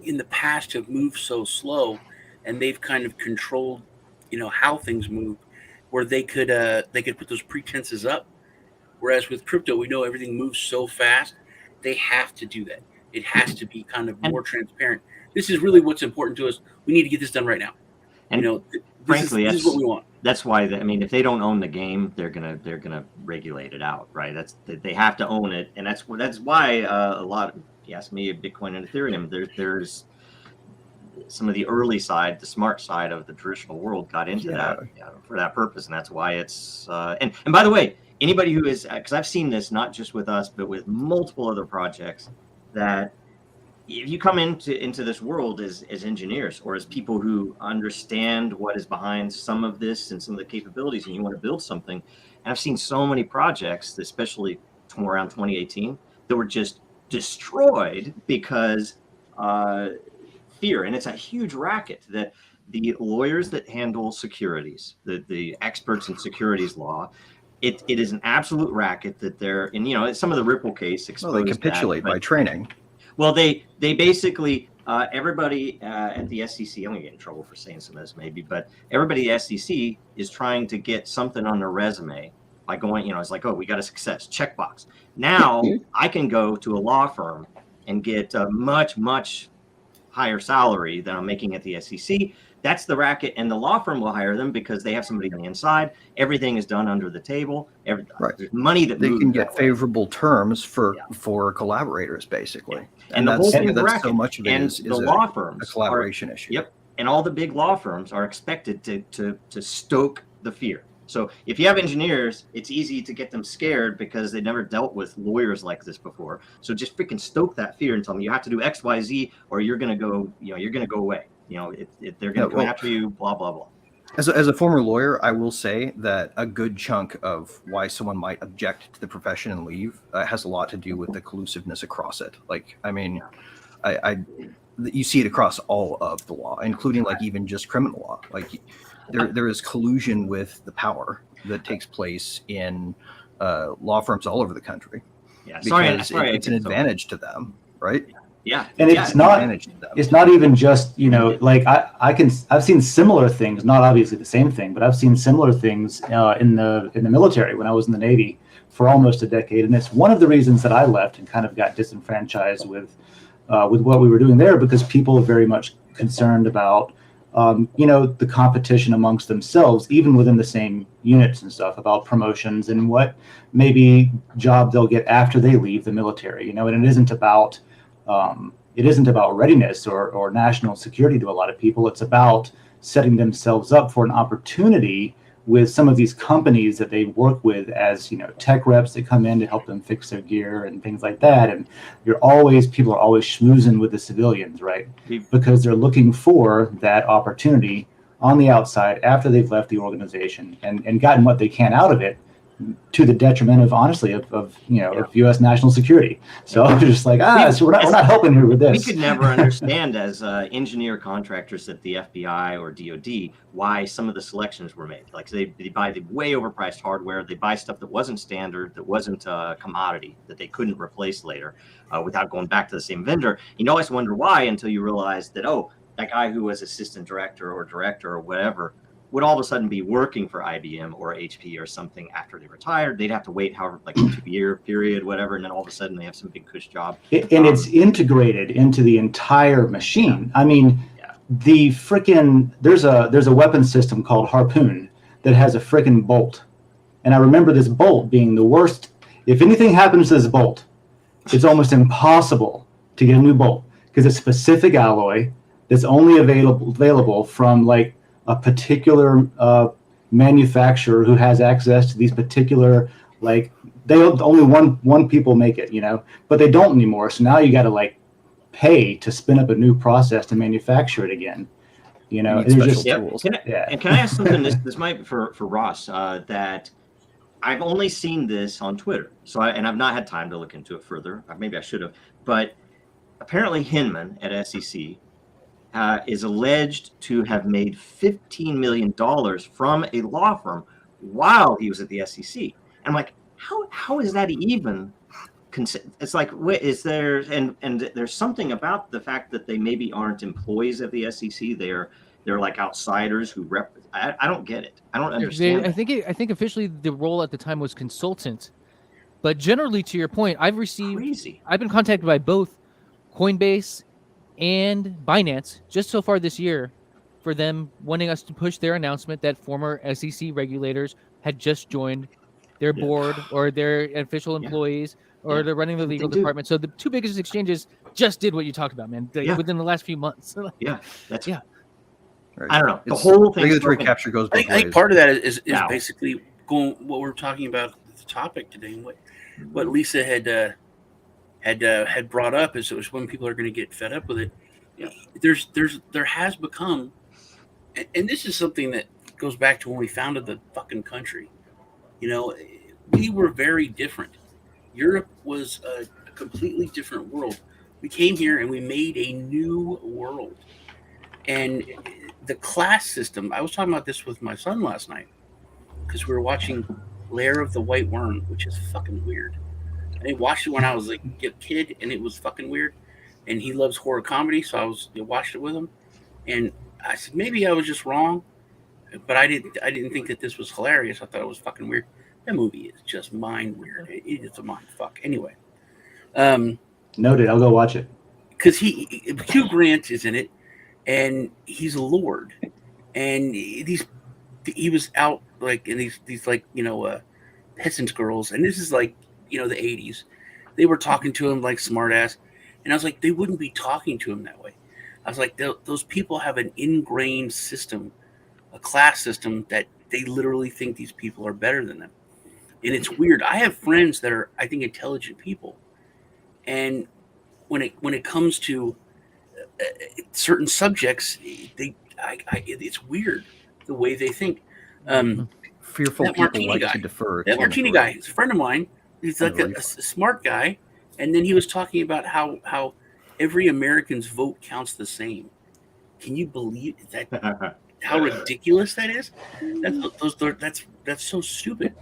[SPEAKER 4] in the past have moved so slow, and they've kind of controlled, how things move, where they could put those pretenses up. Whereas with crypto, we know everything moves so fast, they have to do that. It has to be kind of more transparent. This is really what's important to us. We need to get this done right now.
[SPEAKER 5] And frankly,
[SPEAKER 4] this is what we want.
[SPEAKER 5] That's why if they don't own the game, they're gonna regulate it out, right? They have to own it, and that's why a lot. You ask me, Bitcoin and Ethereum. There's some of the early side, the smart side of the traditional world got into that for that purpose, and that's why it's. And by the way, anybody who is, because I've seen this not just with us, but with multiple other projects, that if you come into this world as engineers or as people who understand what is behind some of this and some of the capabilities, and you want to build something, and I've seen so many projects, especially around 2018, that were just destroyed because fear, and it's a huge racket that the lawyers that handle securities, the experts in securities law, it is an absolute racket that they're, and some of the Ripple case exposed
[SPEAKER 3] they capitulate by training.
[SPEAKER 5] Well, they basically, everybody at the SEC, I'm going to get in trouble for saying some of this maybe, but everybody at the SEC is trying to get something on their resume by going, it's like, oh, we got a success, checkbox. Now I can go to a law firm and get a much, much higher salary than I'm making at the SEC. That's the racket, and the law firm will hire them because they have somebody on the inside. Everything is done under the table. There's money that
[SPEAKER 3] they
[SPEAKER 5] moves
[SPEAKER 3] can get favorable terms for collaborators, basically.
[SPEAKER 5] Yeah. And the whole thing is
[SPEAKER 3] that's
[SPEAKER 5] racket.
[SPEAKER 3] so much of it
[SPEAKER 5] and
[SPEAKER 3] is
[SPEAKER 5] the law firms
[SPEAKER 3] a collaboration issue.
[SPEAKER 5] Yep, and all the big law firms are expected to stoke the fear. So if you have engineers, it's easy to get them scared because they never dealt with lawyers like this before. So just freaking stoke that fear and tell them you have to do X, Y, Z, or you're going to go, you're going to go away. They're going to come after you, blah, blah, blah.
[SPEAKER 3] As a former lawyer, I will say that a good chunk of why someone might object to the profession and leave has a lot to do with the collusiveness across it. You see it across all of the law, including even just criminal law. There is collusion with the power that takes place in law firms all over the country.
[SPEAKER 5] Yeah,
[SPEAKER 3] because it's an advantage to them, right?
[SPEAKER 5] Yeah,
[SPEAKER 2] and it's not even just I've seen similar things, not obviously the same thing, but I've seen similar things in the military when I was in the Navy for almost a decade, and it's one of the reasons that I left and kind of got disenfranchised with what we were doing there, because people are very much concerned about the competition amongst themselves, even within the same units and stuff, about promotions and what maybe job they'll get after they leave the military, and it isn't about readiness or national security to a lot of people. It's about setting themselves up for an opportunity with some of these companies that they work with as, tech reps that come in to help them fix their gear and things like that. And people are always schmoozing with the civilians, right? Because they're looking for that opportunity on the outside after they've left the organization and gotten what they can out of it, to the detriment of, honestly, of U.S. national security. So I'm just like, so we're not helping here with this.
[SPEAKER 5] We could never understand as engineer contractors at the FBI or DoD why some of the selections were made. Like they buy the way overpriced hardware, they buy stuff that wasn't standard, that wasn't a commodity, that they couldn't replace later without going back to the same vendor. You always wonder why until you realize that, that guy who was assistant director or director or whatever would all of a sudden be working for IBM or HP or something after they retired. They'd have to wait a 2-year period, whatever, and then all of a sudden they have some big cush job.
[SPEAKER 2] And it's integrated into the entire machine. I mean, there's a weapon system called Harpoon that has a freaking bolt. And I remember this bolt being the worst. If anything happens to this bolt, it's almost impossible to get a new bolt because it's specific alloy that's only available from a particular manufacturer who has access to these particular, only one people make it, but they don't anymore. So now you got to pay to spin up a new process to manufacture it again. There's just
[SPEAKER 5] tools. And can I ask something? This might be for Ross, that I've only seen this on Twitter. So I've not had time to look into it further. Maybe I should have, but apparently Hinman at SEC is alleged to have made $15 million from a law firm while he was at the SEC. And I'm like, how is that even it's like, is there, and there's something about the fact that they maybe aren't employees of the SEC. They're like outsiders who I don't get it. I don't understand.
[SPEAKER 6] I think officially the role at the time was consultant, but generally, to your point, I've been contacted by both Coinbase and Binance just so far this year for them wanting us to push their announcement that former SEC regulators had just joined their board or their official employees or they're running the legal department. So the two biggest exchanges just did what you talked about, man, within the last few months.
[SPEAKER 5] Right.
[SPEAKER 3] I
[SPEAKER 5] don't know. The whole thing,
[SPEAKER 3] regulatory capture goes both ways.
[SPEAKER 4] I think part of that is basically going what we're talking about the topic today, and what Lisa had brought up is it was when people are going to get fed up with it. There has become, and this is something that goes back to when we founded the fucking country. We were very different. Europe was a completely different world. We came here and we made a new world. And the class system, I was talking about this with my son last night because we were watching Lair of the White Worm, which is fucking weird. And I watched it when I was a kid, and it was fucking weird. And he loves horror comedy, so I watched it with him. And I said, maybe I was just wrong, but I didn't think that this was hilarious. I thought it was fucking weird. That movie is just mind weird. It's a mind fuck. Anyway.
[SPEAKER 2] Noted. I'll go watch it.
[SPEAKER 4] Because Hugh Grant is in it, and he's a lord, and he was out like in these peasant girls, and this is like the 80s. They were talking to him like smartass, and I was like, they wouldn't be talking to him that way. I was like, those people have an ingrained system, a class system that they literally think these people are better than them. And it's weird. I have friends that are, I think, intelligent people. And when it comes to certain subjects, it's weird the way they think.
[SPEAKER 3] Fearful people like to defer.
[SPEAKER 4] That Martini guy, he's a friend of mine. He's like a smart guy. And then he was talking about how every American's vote counts the same. Can you believe that? How ridiculous that is? That's so stupid.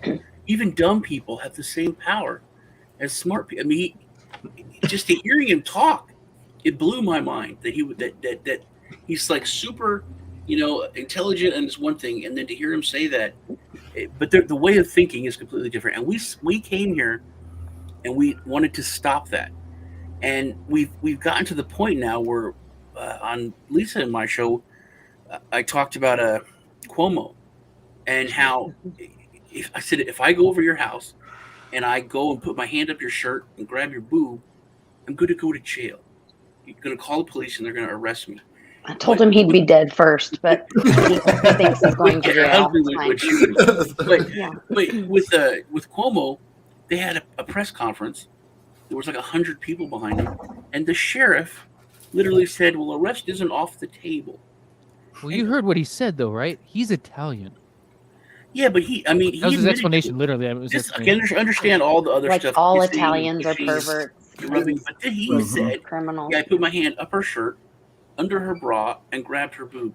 [SPEAKER 4] Even dumb people have the same power as smart people. I mean, just hearing him talk, it blew my mind that he's like super, intelligent, and it's one thing, and then to hear him say that, but the way of thinking is completely different. And we came here, and we wanted to stop that, and we've gotten to the point now where on Lisa and my show, I talked about Cuomo, and how if I go over your house and I go and put my hand up your shirt and grab your boob, I'm going to go to jail. You're going to call the police and they're going to arrest me.
[SPEAKER 8] I told him he'd be dead first, but he thinks he's going to jail.
[SPEAKER 4] But with Cuomo, they had a press conference. There was like 100 people behind him, and the sheriff literally said, "Well, arrest isn't off the table."
[SPEAKER 6] Well, you heard what he said, though, right? He's Italian.
[SPEAKER 4] Yeah, but that
[SPEAKER 6] was his explanation, literally.
[SPEAKER 4] I can understand all the other stuff.
[SPEAKER 8] Like all Italians are perverts.
[SPEAKER 4] But then he said,
[SPEAKER 8] criminals.
[SPEAKER 4] Yeah, I put my hand up her shirt, under her bra, and grabbed her boob.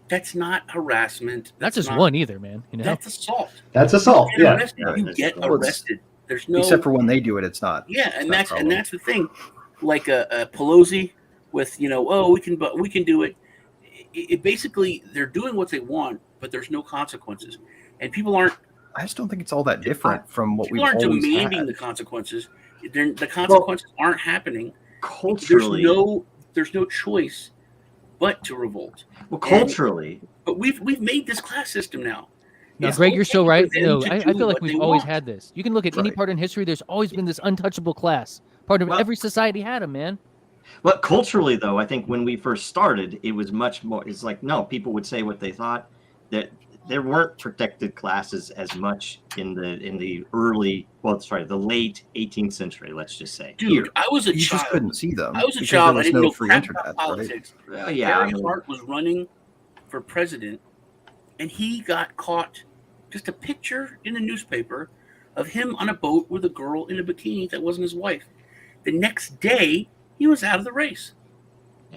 [SPEAKER 4] That's not harassment.
[SPEAKER 6] That's just one either, man.
[SPEAKER 4] That's assault.
[SPEAKER 2] That's assault.
[SPEAKER 4] You get arrested. There's no,
[SPEAKER 3] except for when they do it, it's not.
[SPEAKER 4] Yeah, and that's the thing. Like a Pelosi with we can do it. It basically, they're doing what they want, but there's no consequences, and people aren't.
[SPEAKER 3] I just don't think it's all that different from what we've
[SPEAKER 4] always had. People aren't demanding the consequences. The consequences aren't happening.
[SPEAKER 5] Culturally,
[SPEAKER 4] there's no choice but to revolt.
[SPEAKER 5] Well, culturally,
[SPEAKER 4] but we've made this class system now.
[SPEAKER 6] Now, Greg, you're so right. No, I feel like we've always had this. You can look at any part in history. There's always been this untouchable class. Part of every society had them, man.
[SPEAKER 5] But culturally, though, I think when we first started, it was much more. It's like people would say what they thought. That there weren't protected classes as much in the the late 18th century. Let's just say.
[SPEAKER 4] Dude, I was a child.
[SPEAKER 3] You just couldn't see them.
[SPEAKER 4] I was a child. I didn't know
[SPEAKER 3] free
[SPEAKER 4] crap
[SPEAKER 3] internet,
[SPEAKER 4] about politics.
[SPEAKER 3] Right?
[SPEAKER 4] Gary Hart was running for president, and he got caught. Just a picture in the newspaper of him on a boat with a girl in a bikini that wasn't his wife. The next day, he was out of the race.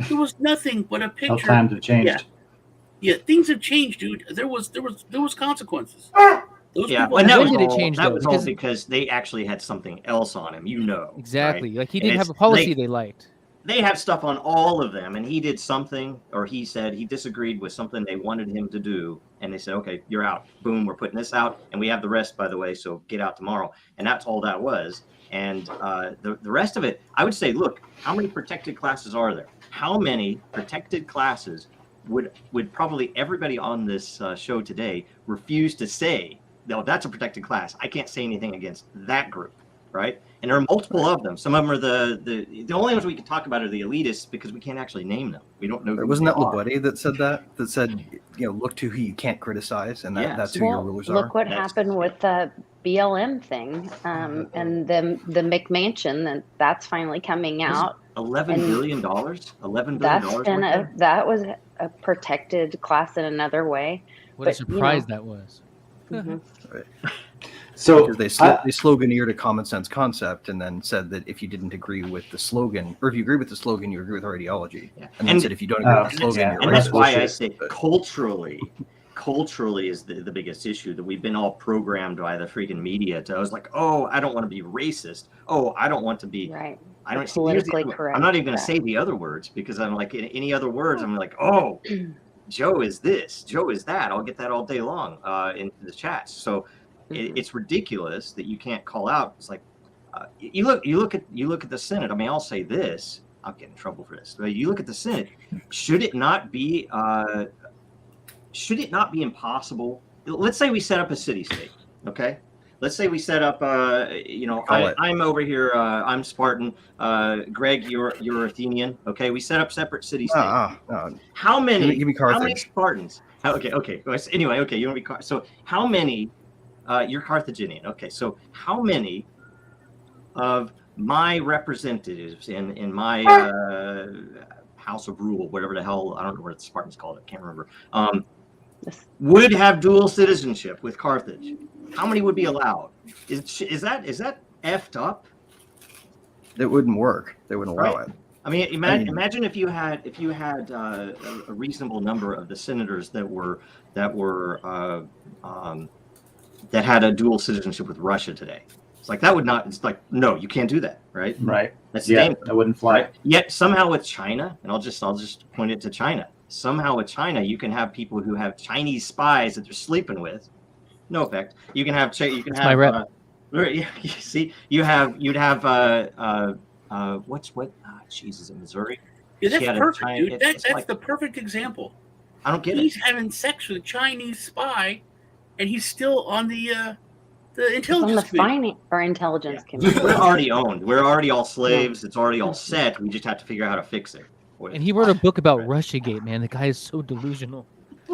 [SPEAKER 4] There was nothing but a picture.
[SPEAKER 2] How times have changed.
[SPEAKER 4] Yeah, things have changed, dude. There was consequences. Those
[SPEAKER 5] Yeah,
[SPEAKER 4] people
[SPEAKER 5] and that
[SPEAKER 6] When
[SPEAKER 5] was
[SPEAKER 6] did it
[SPEAKER 5] all,
[SPEAKER 6] change,
[SPEAKER 5] that
[SPEAKER 6] though?
[SPEAKER 5] was all because they actually had something else on him,
[SPEAKER 6] Exactly.
[SPEAKER 5] right?
[SPEAKER 6] Like he
[SPEAKER 5] And
[SPEAKER 6] didn't have
[SPEAKER 5] it's
[SPEAKER 6] a policy
[SPEAKER 5] like
[SPEAKER 6] they liked.
[SPEAKER 5] they have stuff on all of them, and he did something, or he said he disagreed with something they wanted him to do, and they said, okay, you're out. Boom, we're putting this out, and we have the rest, by the way, so get out tomorrow. And that's all that was. And the rest of it, I would say, look, how many protected classes are there? How many protected classes would probably everybody on this show today refuse to say, no, that's a protected class. I can't say anything against that group, right? And there are multiple of them. Some of them are the only ones we can talk about are the elitists because we can't actually name them. We don't know.
[SPEAKER 3] Wasn't
[SPEAKER 5] who
[SPEAKER 3] that
[SPEAKER 5] they are.
[SPEAKER 3] Laborde that said that? That said, look to who you can't criticize, and
[SPEAKER 5] Yeah.
[SPEAKER 3] that's who your
[SPEAKER 8] Well,
[SPEAKER 3] rulers
[SPEAKER 8] look
[SPEAKER 3] are.
[SPEAKER 8] what happened with the BLM thing, and the McMansion, and that's finally coming out.
[SPEAKER 5] $11 billion. $11 billion.
[SPEAKER 8] That was a protected class in another way.
[SPEAKER 6] What a
[SPEAKER 8] But,
[SPEAKER 6] surprise that was.
[SPEAKER 8] Mhm.
[SPEAKER 2] So
[SPEAKER 3] Because they sloganeered a common sense concept and then said that if you didn't agree with the slogan, or if you agree with the slogan, you agree with our ideology.
[SPEAKER 5] Yeah.
[SPEAKER 3] And then said if you don't agree with the slogan, you're
[SPEAKER 5] And that's
[SPEAKER 3] racist.
[SPEAKER 5] why I say culturally is the biggest issue, that we've been all programmed by the freaking media to, I was like, oh, I don't want to be racist. Oh, I don't want to be
[SPEAKER 8] Right.
[SPEAKER 5] I don't
[SPEAKER 8] Politically correct.
[SPEAKER 5] I'm not even going to
[SPEAKER 8] Yeah.
[SPEAKER 5] say the other words because I'm like, any other words, I'm like, oh, Joe is this, Joe is that. I'll get that all day long in the chats. So it's ridiculous that you can't call out. It's like you look at the Senate. I mean, I'll say this. I'll get in trouble for this. But you look at the Senate. Should it not be impossible? Let's say we set up a city-state. Okay. Let's say we set up, I'm over here. I'm Spartan. Greg, you're Athenian. Okay, we set up separate city-states. How many?
[SPEAKER 3] Give me
[SPEAKER 5] How many
[SPEAKER 3] Carthage.
[SPEAKER 5] Spartans? Okay. Anyway, okay, you want to be so how many? You're Carthaginian. Okay, so how many of my representatives in my House of Rule, whatever the hell, I don't know what the Spartans called it. Can't remember. Would have dual citizenship with Carthage? How many would be allowed? Is that effed up?
[SPEAKER 3] It wouldn't work. They wouldn't allow it.
[SPEAKER 5] I mean, imagine if you had a reasonable number of the senators that had a dual citizenship with Russia today. It's like that would not. It's like no, you can't do that, right?
[SPEAKER 2] Right.
[SPEAKER 5] That's
[SPEAKER 2] dangerous. That wouldn't fly.
[SPEAKER 5] Right? Yet somehow with China, and I'll just point it to China. Somehow with China, you can have people who have Chinese spies that they're sleeping with. No effect. You can have.
[SPEAKER 6] My rep.
[SPEAKER 5] You see, you'd have. What's what? Jesus, in Missouri.
[SPEAKER 4] Yeah, that's perfect, dude. That's the perfect example.
[SPEAKER 5] I don't get it.
[SPEAKER 4] He's having sex with a Chinese spy, and he's still on the intelligence
[SPEAKER 8] committee. Intelligence committee.
[SPEAKER 5] We're already owned. We're already all slaves. It's already all set. We just have to figure out how to fix it.
[SPEAKER 6] And he wrote a book about Russiagate, man. The guy is so delusional.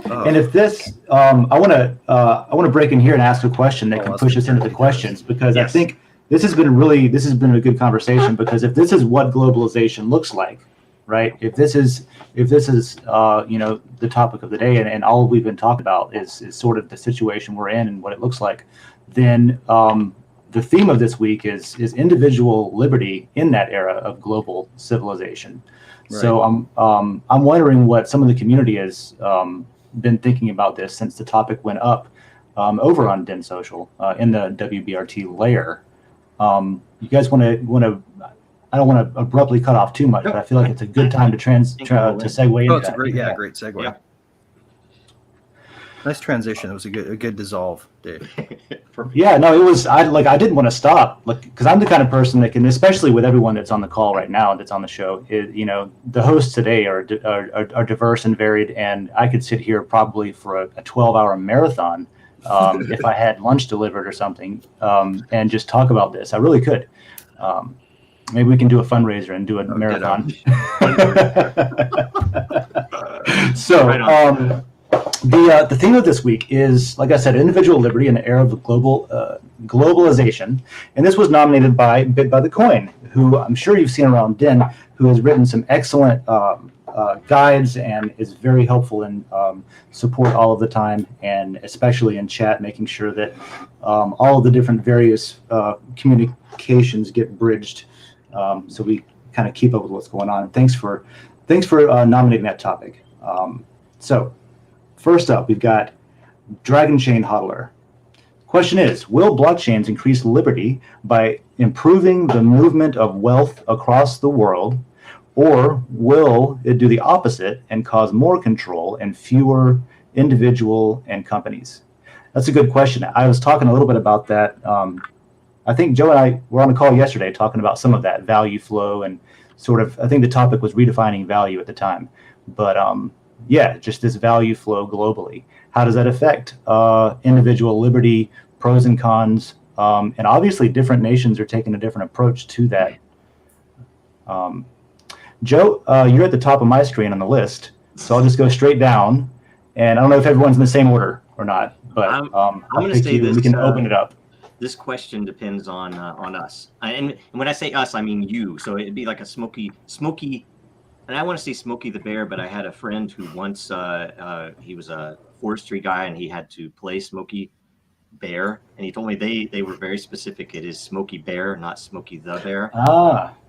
[SPEAKER 2] And if this, I want to break in here and ask a question that can push us into the questions, because I think this has been a good conversation, because if this is what globalization looks like, right? If this is the topic of the day, and all we've been talking about is sort of the situation we're in and what it looks like, then the theme of this week is individual liberty in that era of global civilization. Right. So I'm wondering what some of the community has been thinking about this since the topic went up over on Den Social in the WBRT layer. You guys want to? I don't want to abruptly cut off too much, but I feel like it's a good time to segue into that.
[SPEAKER 3] It's a great segue. Yeah. Nice transition. It was a good dissolve, Dave.
[SPEAKER 2] Yeah, no, it was. I didn't want to stop, because I'm the kind of person that can, especially with everyone that's on the call right now, that's on the show. The hosts today are diverse and varied, and I could sit here probably for a 12-hour marathon if I had lunch delivered or something, and just talk about this. I really could. Maybe we can do a fundraiser and do a marathon. So. The theme of this week is, like I said, individual liberty in the era of globalization, and this was nominated by Bit by the Coin, who I'm sure you've seen around Den, who has written some excellent guides and is very helpful in support all of the time, and especially in chat, making sure that all of the different various communications get bridged, so we kind of keep up with what's going on. Thanks for nominating that topic. So. First up, we've got Dragonchain Hodler. Question is, will blockchains increase liberty by improving the movement of wealth across the world, or will it do the opposite and cause more control and fewer individual and companies? That's a good question. I was talking a little bit about that. I think Joe and I were on a call yesterday talking about some of that value flow and sort of, I think the topic was redefining value at the time. But yeah, just this value flow globally. How does that affect individual liberty, pros and cons? And obviously different nations are taking a different approach to that. Joe, you're at the top of my screen on the list, so I'll just go straight down. And I don't know if everyone's in the same order or not, but
[SPEAKER 5] I'm
[SPEAKER 2] I'll
[SPEAKER 5] going to
[SPEAKER 2] pick
[SPEAKER 5] say
[SPEAKER 2] you
[SPEAKER 5] this.
[SPEAKER 2] and we can open it up.
[SPEAKER 5] This question depends on us, and when I say us, I mean you. So it'd be like a Smokey, and I want to say Smokey the Bear, but I had a friend who once he was a forestry guy and he had to play Smokey Bear, and he told me they were very specific. It is Smokey Bear, not Smokey the Bear.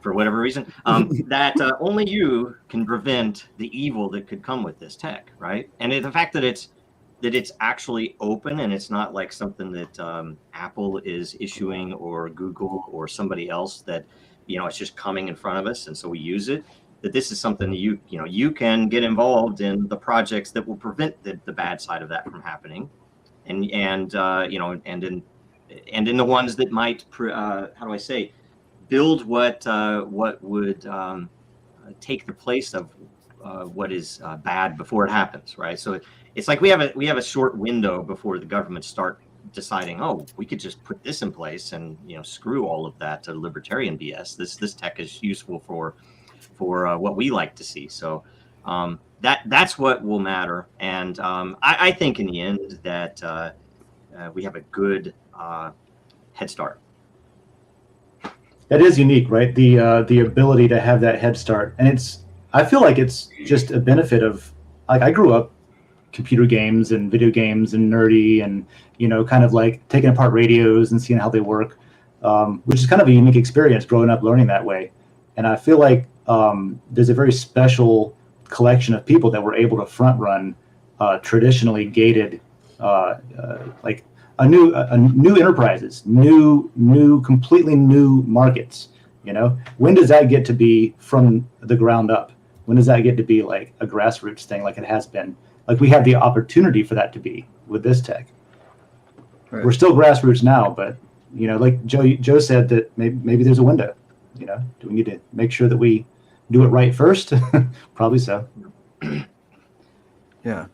[SPEAKER 5] For whatever reason, that only you can prevent the evil that could come with this tech, right? And the fact that it's actually open and it's not like something that Apple is issuing or Google or somebody else that, it's just coming in front of us. And so we use it, that this is something that you can get involved in the projects that will prevent the bad side of that from happening. And in the ones that might, build what would take the place of what is bad before it happens, right? So it's like we have a short window before the government start deciding, oh, we could just put this in place and screw all of that libertarian BS. This tech is useful for what we like to see. So that's what will matter. And I think in the end that we have a good head start.
[SPEAKER 2] That is unique, right? The ability to have that head start, and I feel like it's just a benefit of, like, I grew up computer games and video games and nerdy and kind of like taking apart radios and seeing how they work, which is kind of a unique experience growing up learning that way. And I feel like there's a very special collection of people that were able to front run traditionally gated like new enterprises, completely new markets. When does that get to be from the ground up? When does that get to be like a grassroots thing, like it has been? Like we have the opportunity for that to be with this tech. Right. We're still grassroots now, but like Joe said, that maybe there's a window. Do we need to make sure that we do it right first? Probably so.
[SPEAKER 3] Yeah.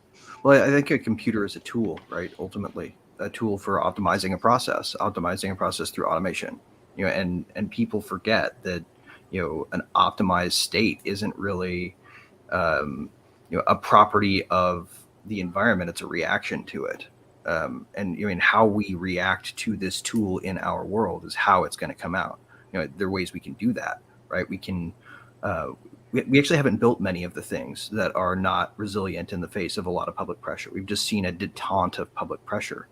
[SPEAKER 3] Well, I think a computer is a tool, right? Ultimately, a tool for optimizing a process through automation. And people forget that an optimized state isn't really a property of the environment. It's a reaction to it. And how we react to this tool in our world is how it's going to come out. There are ways we can do that, right? We can. We actually haven't built many of the things that are not resilient in the face of a lot of public pressure. We've just seen a detente of public pressure,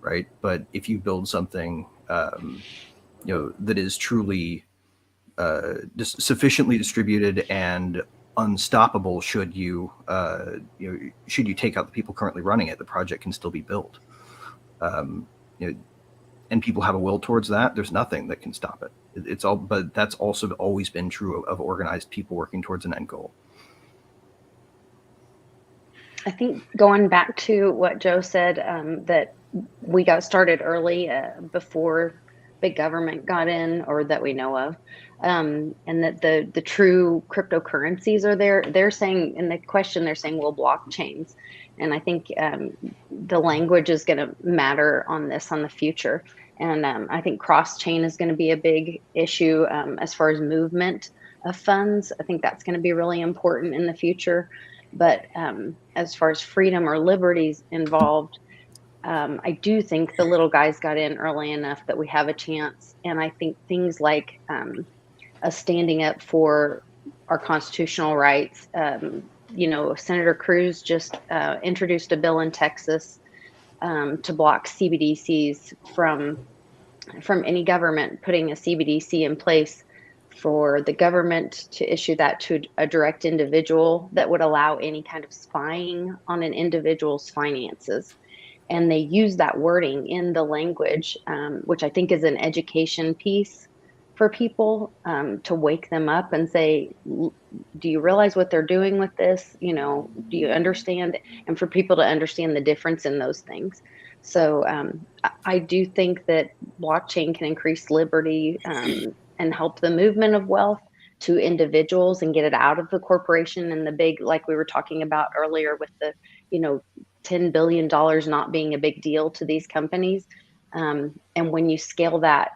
[SPEAKER 3] right? But if you build something, that is truly sufficiently distributed and unstoppable, should you take out the people currently running it, the project can still be built. And people have a will towards that. There's nothing that can stop it. But that's also always been true of organized people working towards an end goal.
[SPEAKER 8] I think going back to what Joe said, that we got started early before big government got in, or that we know of, and that the true cryptocurrencies are there. They're saying in the question, they're saying, well, blockchains. And I think the language is going to matter on this on the future. And I think cross-chain is going to be a big issue as far as movement of funds. I think that's going to be really important in the future. But as far as freedom or liberties involved, I do think the little guys got in early enough that we have a chance. And I think things like us standing up for our constitutional rights. Senator Cruz just introduced a bill in Texas to block CBDCs from any government putting a CBDC in place, for the government to issue that to a direct individual that would allow any kind of spying on an individual's finances. and they use that wording in the language, which I think is an education piece for people, to wake them up and say, do you realize what they're doing with this? Do you understand? And for people to understand the difference in those things. So I do think that blockchain can increase liberty, and help the movement of wealth to individuals and get it out of the corporation and the big, like we were talking about earlier with the, $10 billion not being a big deal to these companies. And when you scale that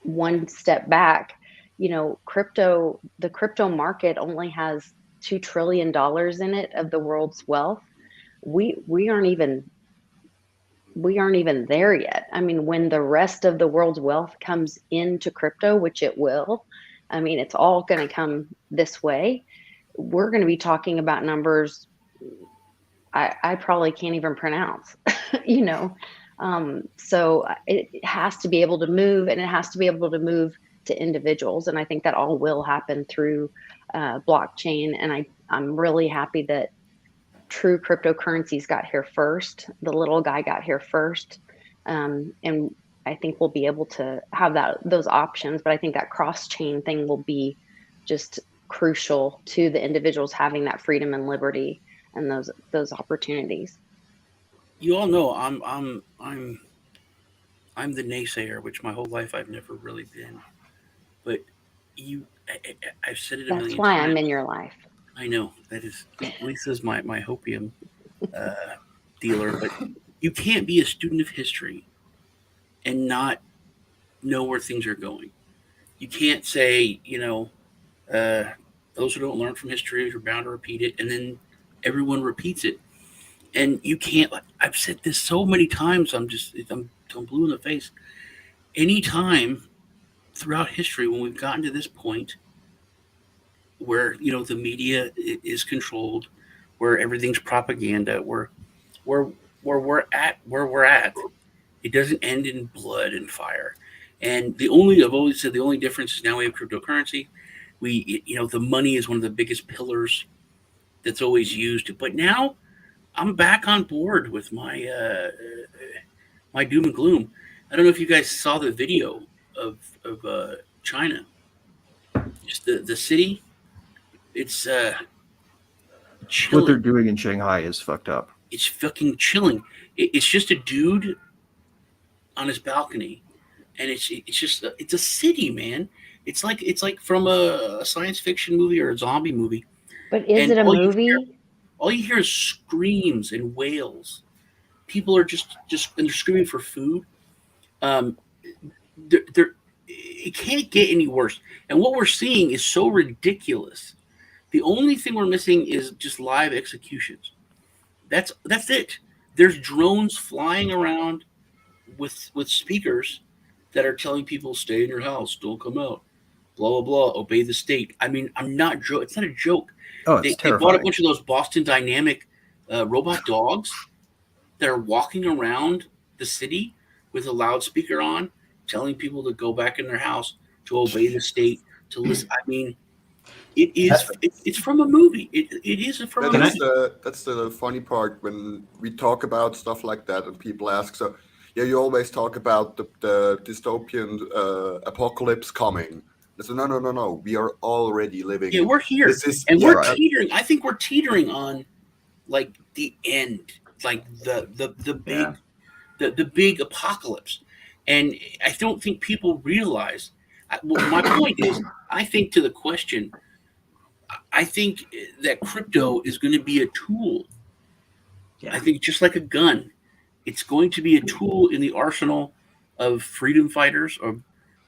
[SPEAKER 8] one step back, the crypto market only has $2 trillion in it of the world's wealth. We aren't even there yet. I mean, when the rest of the world's wealth comes into crypto, which it will, I mean, it's all going to come this way. We're going to be talking about numbers I probably can't even pronounce, So it has to be able to move, and it has to be able to move to individuals. And I think that all will happen through blockchain. And I'm really happy that true cryptocurrencies got here first. The little guy got here first. And I think we'll be able to have those options. But I think that cross-chain thing will be just crucial to the individuals having that freedom and liberty and those opportunities.
[SPEAKER 4] You all know I'm the naysayer, which my whole life I've never really been. But I've said it a million times.
[SPEAKER 8] That's why I'm in your life.
[SPEAKER 4] I know that is Lisa's my hopium dealer, but you can't be a student of history and not know where things are going. You can't say, those who don't learn from history are bound to repeat it, and then everyone repeats it. And you can't. I've said this so many times. I'm blue in the face. Anytime throughout history when we've gotten to this point where the media is controlled, where everything's propaganda, where we're at, it doesn't end in blood and fire. And I've always said the only difference is now we have cryptocurrency. The money is one of the biggest pillars that's always used. But now I'm back on board with my my doom and gloom. I don't know if you guys saw the video of China, just the city. It's chilling.
[SPEAKER 3] What they're doing in Shanghai is fucked up.
[SPEAKER 4] It's fucking chilling. It's just a dude on his balcony, and it's a city, man. It's like from a science fiction movie or a zombie movie.
[SPEAKER 8] But is it a movie?
[SPEAKER 4] All you hear is screams and wails. People are just and they're screaming for food. It can't get any worse. And what we're seeing is so ridiculous. The only thing we're missing is just live executions. That's it. There's drones flying around with speakers that are telling people, stay in your house, don't come out, blah, blah, blah, obey the state. I mean, it's not a joke.
[SPEAKER 3] Oh, it's
[SPEAKER 4] they bought a bunch of those Boston Dynamic robot dogs that are walking around the city with a loudspeaker on, telling people to go back in their house, to obey the state, to listen. I mean, it's from a movie. It is from a movie.
[SPEAKER 7] That's the funny part when we talk about stuff like that and people ask, so yeah, you always talk about the dystopian apocalypse coming. So no. We are already living.
[SPEAKER 4] Yeah, we're here, we're teetering. I think we're teetering on like the end, like the big the big apocalypse. And I don't think people realize. My point is, I think to the question, I think that crypto is going to be a tool. Yeah. I think just like a gun, it's going to be a tool in the arsenal of freedom fighters,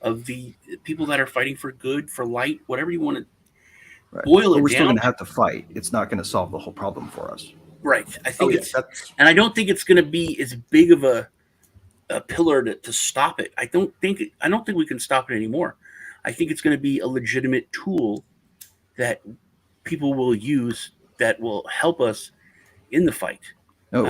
[SPEAKER 4] of the people that are fighting for good, for light, whatever you want to boil it down.
[SPEAKER 3] We're still going to have to fight. It's not going to solve the whole problem for us.
[SPEAKER 4] Right. I think and I don't think it's going to be as big of a pillar to stop it. I don't think we can stop it anymore. I think it's going to be a legitimate tool that people will use that will help us in the fight. But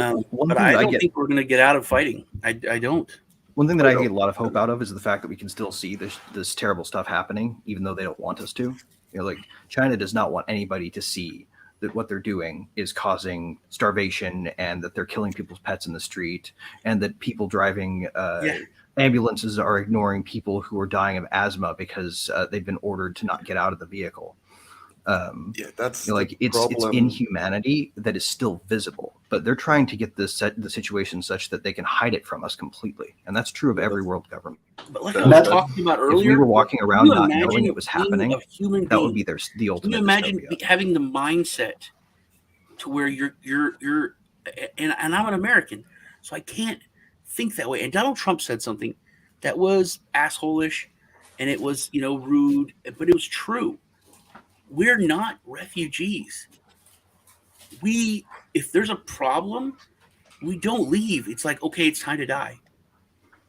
[SPEAKER 4] I don't think we're going to get out of fighting. I don't.
[SPEAKER 3] One thing that I get a lot of hope out of is the fact that we can still see this terrible stuff happening, even though they don't want us to. Like China does not want anybody to see that what they're doing is causing starvation, and that they're killing people's pets in the street, and that people driving ambulances are ignoring people who are dying of asthma because they've been ordered to not get out of the vehicle.
[SPEAKER 7] That's
[SPEAKER 3] like it's inhumanity that is still visible, but they're trying to get the situation such that they can hide it from us completely, and that's true of every world government.
[SPEAKER 4] But like I was talking about earlier,
[SPEAKER 3] if we were walking around not knowing it was happening, that would be the ultimate.
[SPEAKER 4] Can you imagine having the mindset to where you're and I'm an American, so I can't think that way. And Donald Trump said something that was asshole-ish, and it was rude, but it was true. We're not refugees. If there's a problem, we don't leave. It's like, okay, it's time to die.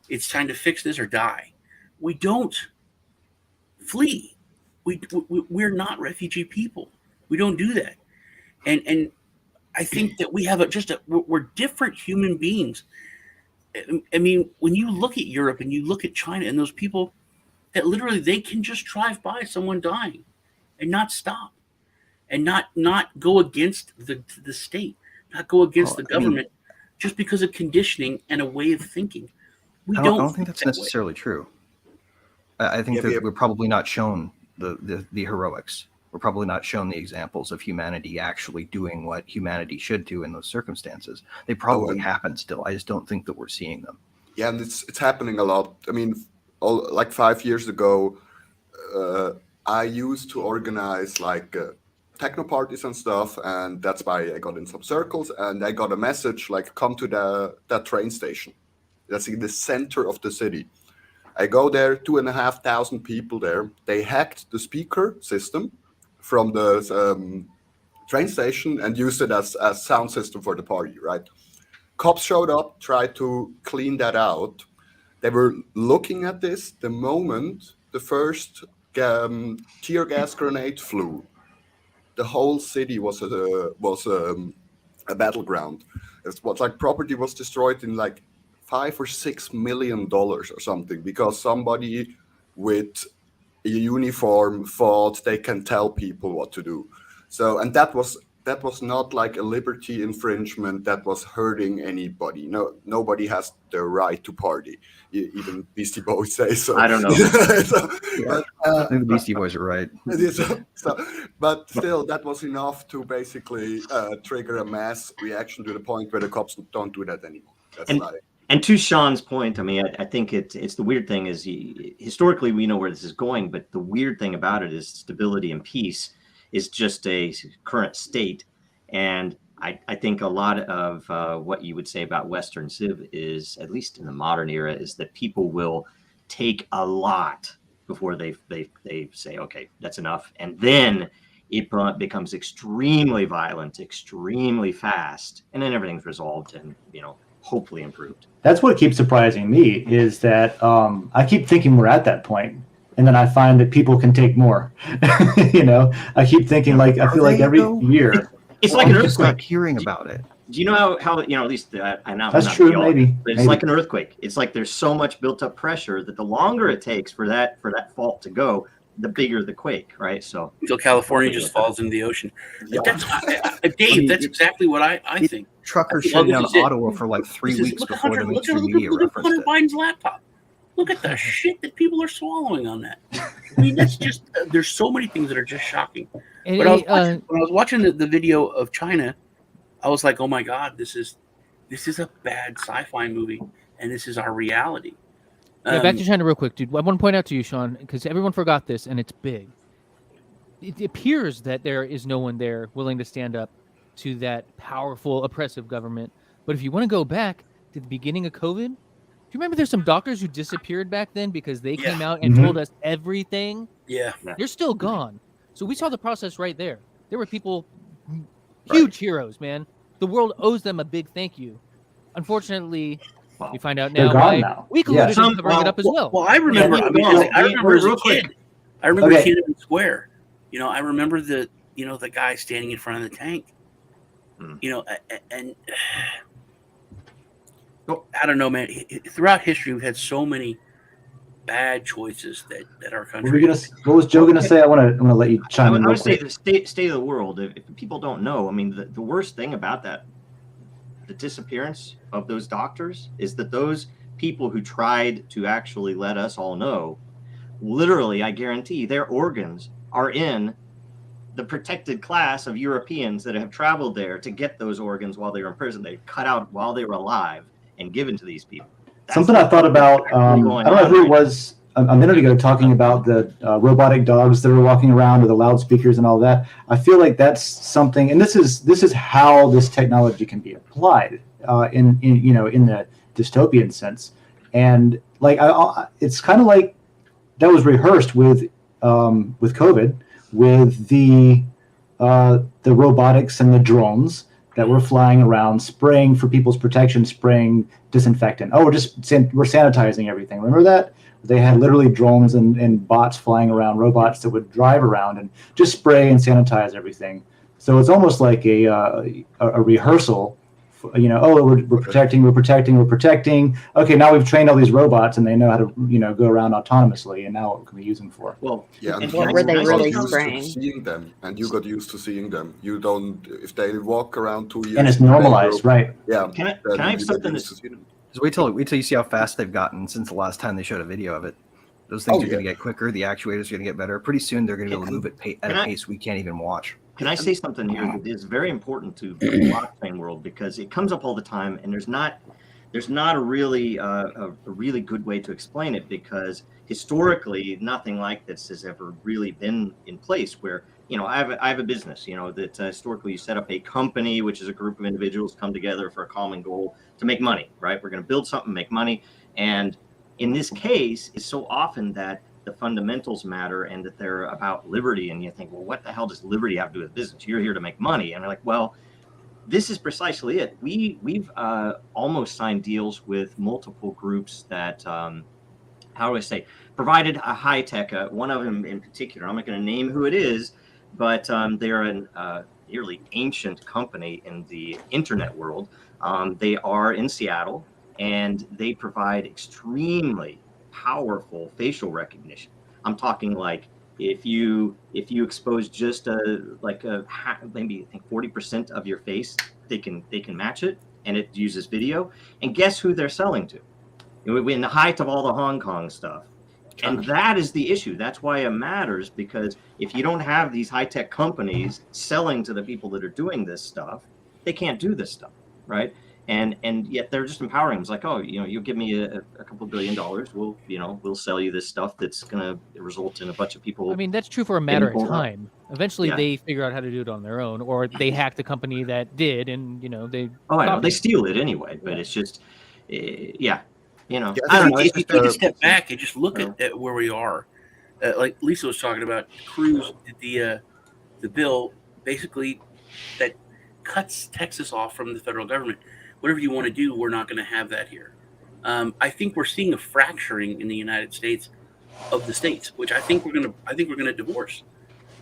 [SPEAKER 4] It's time to fix this or die. We don't flee. We're not refugee people. We don't do that. And I think that we have we're different human beings. I mean, when you look at Europe and you look at China and those people that literally they can just drive by someone dying and not stop, and not go against the state, not go against the government, just because of conditioning and a way of thinking.
[SPEAKER 3] I don't think that's necessarily true. I think that we're probably not shown the heroics. We're probably not shown the examples of humanity actually doing what humanity should do in those circumstances. They probably happen still. I just don't think that we're seeing them.
[SPEAKER 7] Yeah, and it's happening a lot. I mean, like 5 years ago, I used to organize like techno parties and stuff, and that's why I got in some circles, and I got a message like, come to that train station. That's in the center of the city. I go there, 2,500 people there. They hacked the speaker system from the train station and used it as sound system for the party, right? Cops showed up, tried to clean that out. They were looking at this the moment the first tear gas grenade flew. The whole city was a battleground. It's what like property was destroyed in like $5 or $6 million or something, because somebody with a uniform thought they can tell people what to do. So, and that was not like a liberty infringement that was hurting anybody. No, nobody has the right to party. Even Beastie Boys say so.
[SPEAKER 5] I don't know.
[SPEAKER 3] I think the Beastie Boys are right.
[SPEAKER 7] But still, that was enough to basically trigger a mass reaction to the point where the cops don't do that anymore.
[SPEAKER 5] And to Sean's point, I mean, I think it's the weird thing is historically we know where this is going, but the weird thing about it is stability and peace is just a current state. And I think a lot of what you would say about Western Civ is, at least in the modern era, is that people will take a lot before they say, okay, that's enough. And then it becomes extremely violent, extremely fast, and then everything's resolved and, hopefully improved.
[SPEAKER 2] That's what keeps surprising me is that I keep thinking we're at that point, and then I find that people can take more. I keep thinking I feel like every year
[SPEAKER 5] it's like an earthquake.
[SPEAKER 3] Start hearing about it.
[SPEAKER 5] Do you know how at least I know
[SPEAKER 2] that's true, maybe,
[SPEAKER 5] but it's like an earthquake. It's like there's so much built up pressure that the longer it takes for that fault to go, the bigger the quake, right? So
[SPEAKER 4] until California just falls into the ocean.
[SPEAKER 7] Yeah.
[SPEAKER 4] That's Dave. That's exactly what I think.
[SPEAKER 3] Truckers shutting down Ottawa for like 3 weeks before the mainstream media
[SPEAKER 4] look at
[SPEAKER 3] referenced
[SPEAKER 4] Hunter
[SPEAKER 3] it.
[SPEAKER 4] Biden's laptop. Look at the shit that people are swallowing on that. I mean, that's just there's so many things that are just shocking. But when I was watching the video of China, I was like, oh my God, this is a bad sci-fi movie, and this is our reality.
[SPEAKER 6] Back to China real quick, dude. I want to point out to you, Sean, because everyone forgot this, and it's big. It appears that there is no one there willing to stand up to that powerful, oppressive government. But if you want to go back to the beginning of COVID, do you remember there's some doctors who disappeared back then because they came out and told us everything?
[SPEAKER 4] Yeah.
[SPEAKER 6] They're still gone. So we saw the process right there. There were people, huge heroes, man. The world owes them a big thank you. Unfortunately, we find out now why we colluded in covering it up as well.
[SPEAKER 4] Well, I remember. I remember as a kid. I remember Tiananmen Square. I remember the guy standing in front of the tank. And I don't know, man. Throughout history, we've had so many bad choices that our
[SPEAKER 2] What
[SPEAKER 4] country.
[SPEAKER 2] what was Joe gonna say? I want to let you chime in.
[SPEAKER 5] I
[SPEAKER 2] Real
[SPEAKER 5] would say
[SPEAKER 2] quick.
[SPEAKER 5] the state of the world. If people don't know, I mean, the worst thing about that, the disappearance of those doctors, is that those people who tried to actually let us all know, literally, I guarantee, their organs are in the protected class of Europeans that have traveled there to get those organs while they were in prison. They cut out while they were alive and given to these people.
[SPEAKER 2] Something I thought about, I don't know who it was a minute ago talking about the robotic dogs that are walking around with the loudspeakers and all that. I feel like that's something, and this is how this technology can be applied in the dystopian sense. And like it's kind of like that was rehearsed with COVID, with the robotics and the drones that were flying around, spraying for people's protection, spraying disinfectant. Oh, we're sanitizing everything. Remember that? They had literally drones and bots flying around, robots that would drive around and just spray and sanitize everything. So it's almost like a rehearsal. We're protecting. Okay, now we've trained all these robots and they know how to go around autonomously, and now what can we use them for?
[SPEAKER 5] Well,
[SPEAKER 7] Yeah,
[SPEAKER 8] and what were they really
[SPEAKER 7] used
[SPEAKER 8] spraying?
[SPEAKER 7] to seeing them, and you got used to seeing them. You don't, if they walk around 2 years,
[SPEAKER 2] And it's normalized, right?
[SPEAKER 7] Yeah.
[SPEAKER 5] Can I have something to
[SPEAKER 7] see them.
[SPEAKER 3] Just wait till you see how fast they've gotten since the last time they showed a video of it. Those things are going to get quicker. The actuators are going to get better. Pretty soon they're going to be able to move at a pace we can't even watch.
[SPEAKER 5] Can I say something here that is very important to the blockchain world, because it comes up all the time, and there's not a really good way to explain it, because historically nothing like this has ever really been in place. Where I have a business, that historically you set up a company, which is a group of individuals come together for a common goal to make money, right? We're going to build something, make money, and in this case, it's so often that the fundamentals matter and that they're about liberty. And you think, well, what the hell does liberty have to do with business? You're here to make money. And they're like, well, this is precisely it. We've almost signed deals with multiple groups that, provided a high tech. One of them in particular, I'm not going to name who it is, but they're an nearly ancient company in the internet world. They are in Seattle, and they provide extremely powerful facial recognition. I'm talking like if you expose just maybe I think 40% of your face, they can match it, and it uses video. And guess who they're selling to? In the height of all the Hong Kong stuff. And that is the issue. That's why it matters, because if you don't have these high-tech companies selling to the people that are doing this stuff, they can't do this stuff, right? And yet they're just empowering them. It's like, oh, you'll give me a couple $1 billion. We'll sell you this stuff that's going to result in a bunch of people.
[SPEAKER 6] I mean, that's true for a matter of time. Eventually, they figure out how to do it on their own, or they hack the company that did, and they.
[SPEAKER 5] Oh, I know they steal it anyway, but it's just, I don't know.
[SPEAKER 4] If you take a step back and just look at where we are, like Lisa was talking about, Cruz did the bill basically that cuts Texas off from the federal government. Whatever you want to do, we're not going to have that here. I think we're seeing a fracturing in the United States of the states, which I think we're going to divorce.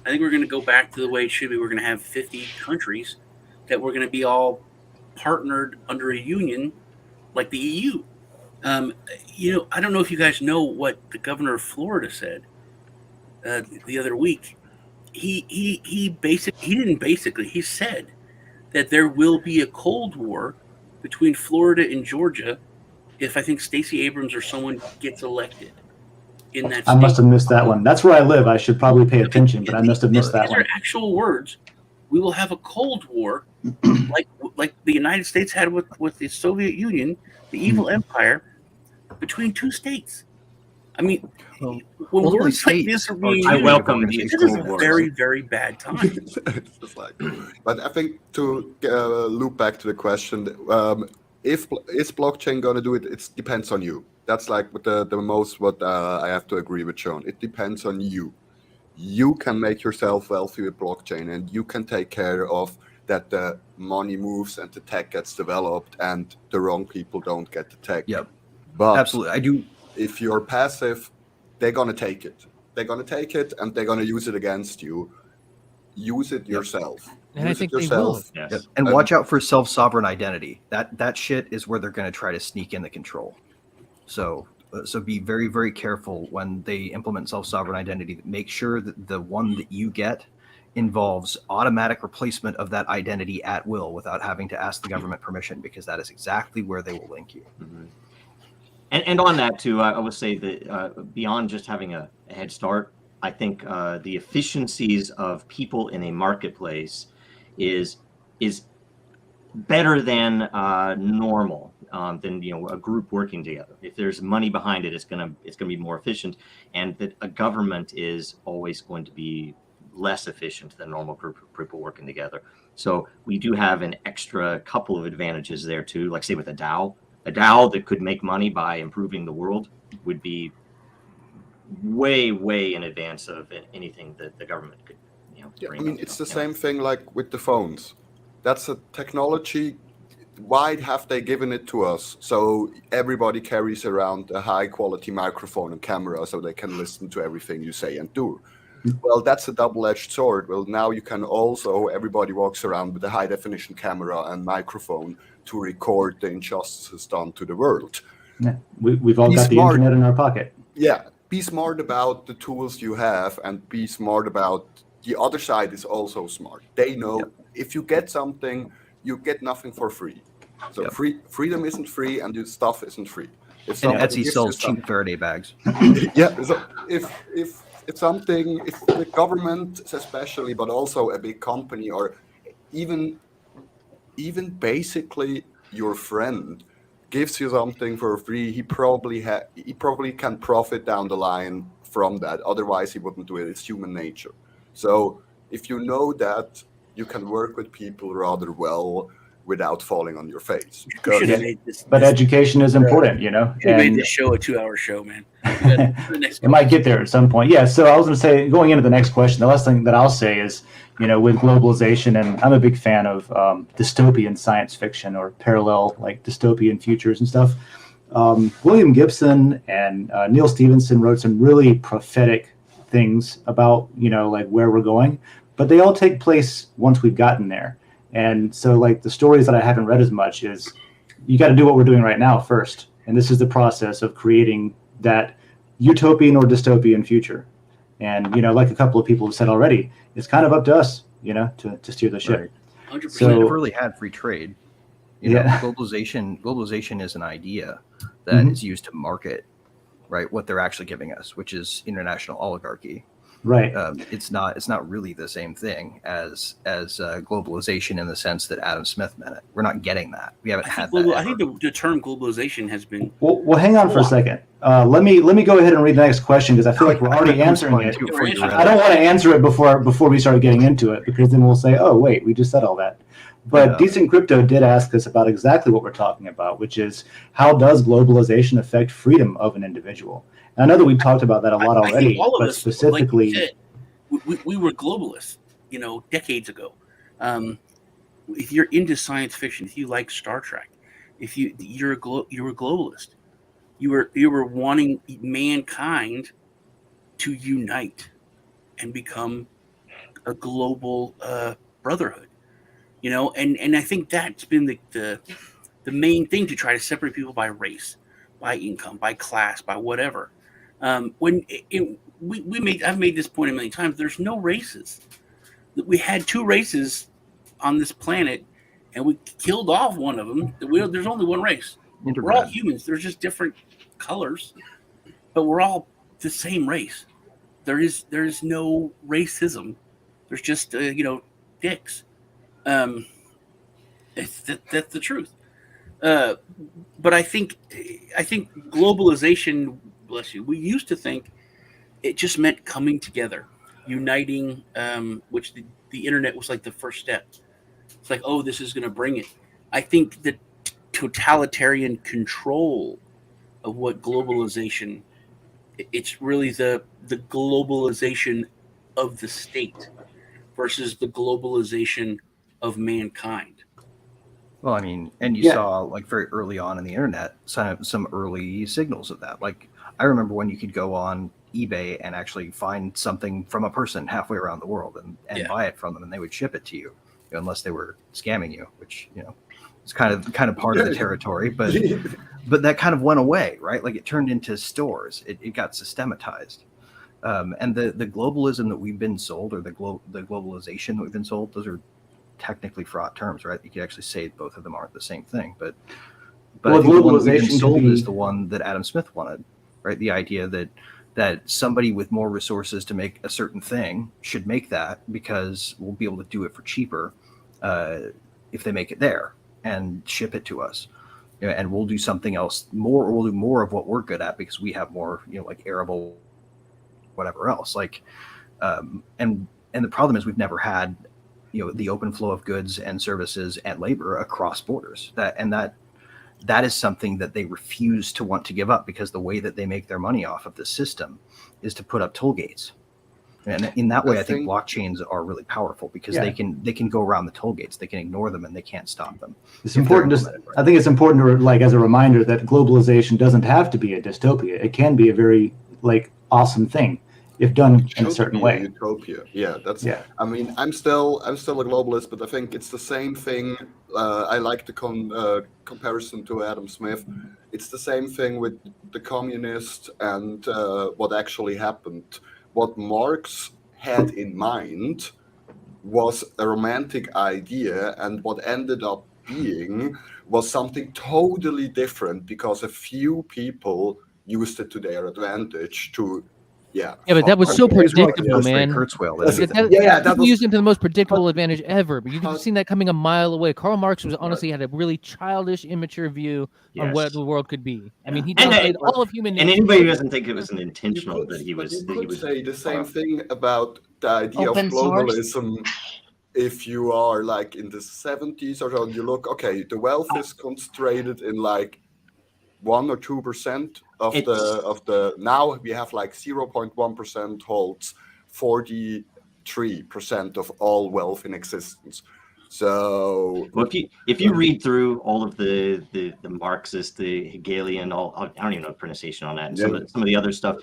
[SPEAKER 4] I think we're going to go back to the way it should be. We're going to have 50 countries that we're going to be all partnered under a union like the EU. I don't know if you guys know what the governor of Florida said the other week. He said that there will be a Cold War between Florida and Georgia if I think Stacey Abrams or someone gets elected in that state.
[SPEAKER 2] I must have missed that one. That's where I live. I should probably pay attention, but I must have missed that one.
[SPEAKER 4] These are actual words. We will have a Cold War like the United States had with the Soviet Union, the evil empire, between two states. I mean, when words like this are being used,
[SPEAKER 5] I welcome these
[SPEAKER 4] this is a very, very bad time.
[SPEAKER 7] But I think to loop back to the question, is blockchain going to do it? It depends on you. That's like the most what I have to agree with Sean. It depends on you. You can make yourself wealthy with blockchain, and you can take care of that the money moves and the tech gets developed and the wrong people don't get the tech.
[SPEAKER 3] Yep.
[SPEAKER 7] But
[SPEAKER 3] absolutely, I do.
[SPEAKER 7] If you're passive, they're going to take it. They're going to take it and they're going to use it against you. Use it yourself.
[SPEAKER 6] And
[SPEAKER 7] use
[SPEAKER 6] I think
[SPEAKER 7] it yourself.
[SPEAKER 6] they will.
[SPEAKER 3] Yep. And watch out for self-sovereign identity. That shit is where they're going to try to sneak in the control. So So be very, very careful when they implement self-sovereign identity. Make sure that the one that you get involves automatic replacement of that identity at will without having to ask the government permission, because that is exactly where they will link you.
[SPEAKER 5] Mm-hmm. And on that too, I would say that beyond just having a head start, I think the efficiencies of people in a marketplace is better than normal, than a group working together. If there's money behind it, it's gonna be more efficient, and that a government is always going to be less efficient than a normal group of people working together. So we do have an extra couple of advantages there too. Like say with a DAO that could make money by improving the world would be way in advance of anything that the government could bring.
[SPEAKER 7] I mean, it's the same thing like with the phones. That's a technology. Why have they given it to us? So everybody carries around a high quality microphone and camera so they can listen to everything you say and do. Well, that's a double-edged sword. Well, now you can also, everybody walks around with a high definition camera and microphone to record the injustices done to the world.
[SPEAKER 2] Yeah. We've all got the internet in our pocket.
[SPEAKER 7] Yeah. Be smart about the tools you have, and be smart about the other side is also smart. They know if you get something, you get nothing for free. So freedom isn't free, and your stuff isn't free.
[SPEAKER 3] And Etsy sells cheap Faraday bags.
[SPEAKER 7] Yeah. So if the government especially, but also a big company, or even basically your friend gives you something for free, he probably can profit down the line from that. Otherwise, he wouldn't do it. It's human nature. So if you know that, you can work with people rather well without falling on your face.
[SPEAKER 2] But education is important,
[SPEAKER 4] You made this show a 2-hour show, man.
[SPEAKER 2] It might get there at some point. Yeah. So I was going to say, going into the next question, the last thing that I'll say is, with globalization, and I'm a big fan of dystopian science fiction or parallel like dystopian futures and stuff. William Gibson and Neil Stephenson wrote some really prophetic things about, like where we're going, but they all take place once we've gotten there. And so like the stories that I haven't read as much is you got to do what we're doing right now first. And this is the process of creating that utopian or dystopian future. And, like a couple of people have said already, it's kind of up to us, to steer the ship.
[SPEAKER 3] Right. 100%. So, never really had free trade. Globalization is an idea that is used to market, right, what they're actually giving us, which is international oligarchy.
[SPEAKER 2] Right.
[SPEAKER 3] It's not really the same thing as globalization in the sense that Adam Smith meant it. We're not getting that. We haven't had that.
[SPEAKER 4] I think the term globalization has been.
[SPEAKER 2] Well, hang on for a second. Let me go ahead and read the next question, because I feel like we're already answering it. I don't want to answer it before we start getting into it, because then we'll say, oh wait, we just said all that. But Decent Crypto did ask us about exactly what we're talking about, which is how does globalization affect freedom of an individual? I know that we've talked about that a lot already, but specifically,
[SPEAKER 4] like you said, we were globalists, decades ago. If you're into science fiction, if you like Star Trek, you're a globalist. You were wanting mankind to unite and become a global brotherhood. And I think that's been the main thing, to try to separate people by race, by income, by class, by whatever. I've made this point a million times. There's no races. We had 2 races on this planet, and we killed off one of them. There's only one race. We're all humans. There's just different colors, but we're all the same race. There is no racism. There's just dicks. That's the truth. But I think globalization, bless you, we used to think it just meant coming together, uniting, which the internet was like the first step. It's like, oh, this is going to bring it. I think the totalitarian control of what globalization, it's really the globalization of the state versus the globalization of mankind.
[SPEAKER 3] Well, I mean, and you saw like very early on in the internet some early signals of that. Like I remember when you could go on eBay and actually find something from a person halfway around the world and buy it from them, and they would ship it to you, unless they were scamming you, which is kind of part of the territory. But but that kind of went away, right? Like it turned into stores. It got systematized. And the globalism that we've been sold, or the globalization that we've been sold, those are technically fraught terms, right? You could actually say both of them aren't the same thing, but
[SPEAKER 2] Well,
[SPEAKER 3] I think the one we've been
[SPEAKER 2] globalization
[SPEAKER 3] sold
[SPEAKER 2] could be-
[SPEAKER 3] is the one that Adam Smith wanted, right? The idea that somebody with more resources to make a certain thing should make that, because we'll be able to do it for cheaper if they make it there and ship it to us. You know, and we'll do something else more, or we'll do more of what we're good at because we have more, you know, like arable, whatever else. Like, and the problem is we've never had, you know, the open flow of goods and services and labor across borders. That is something that they refuse to want to give up, because the way that they make their money off of the system is to put up toll gates. And in that way, I think blockchains are really powerful, because they can go around the toll gates. They can ignore them and they can't stop them.
[SPEAKER 2] It's important. I think it's important to, like, as a reminder that globalization doesn't have to be a dystopia. It can be a very, like, awesome thing if done in a certain way.
[SPEAKER 7] Utopia. Yeah, that's.
[SPEAKER 2] Yeah.
[SPEAKER 7] I mean, I'm still a globalist, but I think it's the same thing. I like the comparison to Adam Smith. It's the same thing with the communists and what actually happened. What Marx had in mind was a romantic idea, and what ended up being was something totally different, because a few people used it to their advantage to. Yeah,
[SPEAKER 6] but that was so predictable, man.
[SPEAKER 7] That
[SPEAKER 6] was used into the most predictable advantage ever. But you've seen that coming a mile away. Karl Marx was honestly had a really childish, immature view on what the world could be. I mean, he dominated all of human nature.
[SPEAKER 5] And anybody who doesn't think it was an intentional that he was.
[SPEAKER 7] You could say the same thing about the idea of globalism. If you are like in the 70s or so, you look, okay, the wealth is concentrated in like 1 or 2% of the now we have like 0.1% holds 43% of all wealth in existence. So
[SPEAKER 5] if you read through all of the Marxist, the Hegelian, I don't even know the pronunciation on that, and some of the other stuff,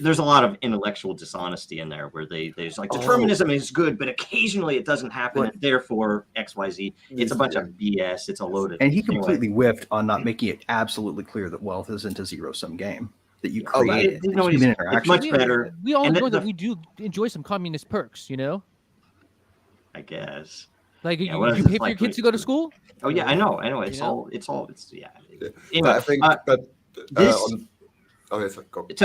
[SPEAKER 5] there's a lot of intellectual dishonesty in there, where there's like determinism is good, but occasionally it doesn't happen, and therefore XYZ. It's a bunch of BS. It's a load of.
[SPEAKER 3] And he completely whiffed on not making it absolutely clear that wealth isn't a zero-sum game, that you create human interaction.
[SPEAKER 5] It's much better.
[SPEAKER 6] We all know that we do enjoy some communist perks, you know.
[SPEAKER 5] I guess.
[SPEAKER 6] Like you pay for your kids to go to school.
[SPEAKER 5] Oh yeah, I know. It's yeah. Anyway,
[SPEAKER 7] I think,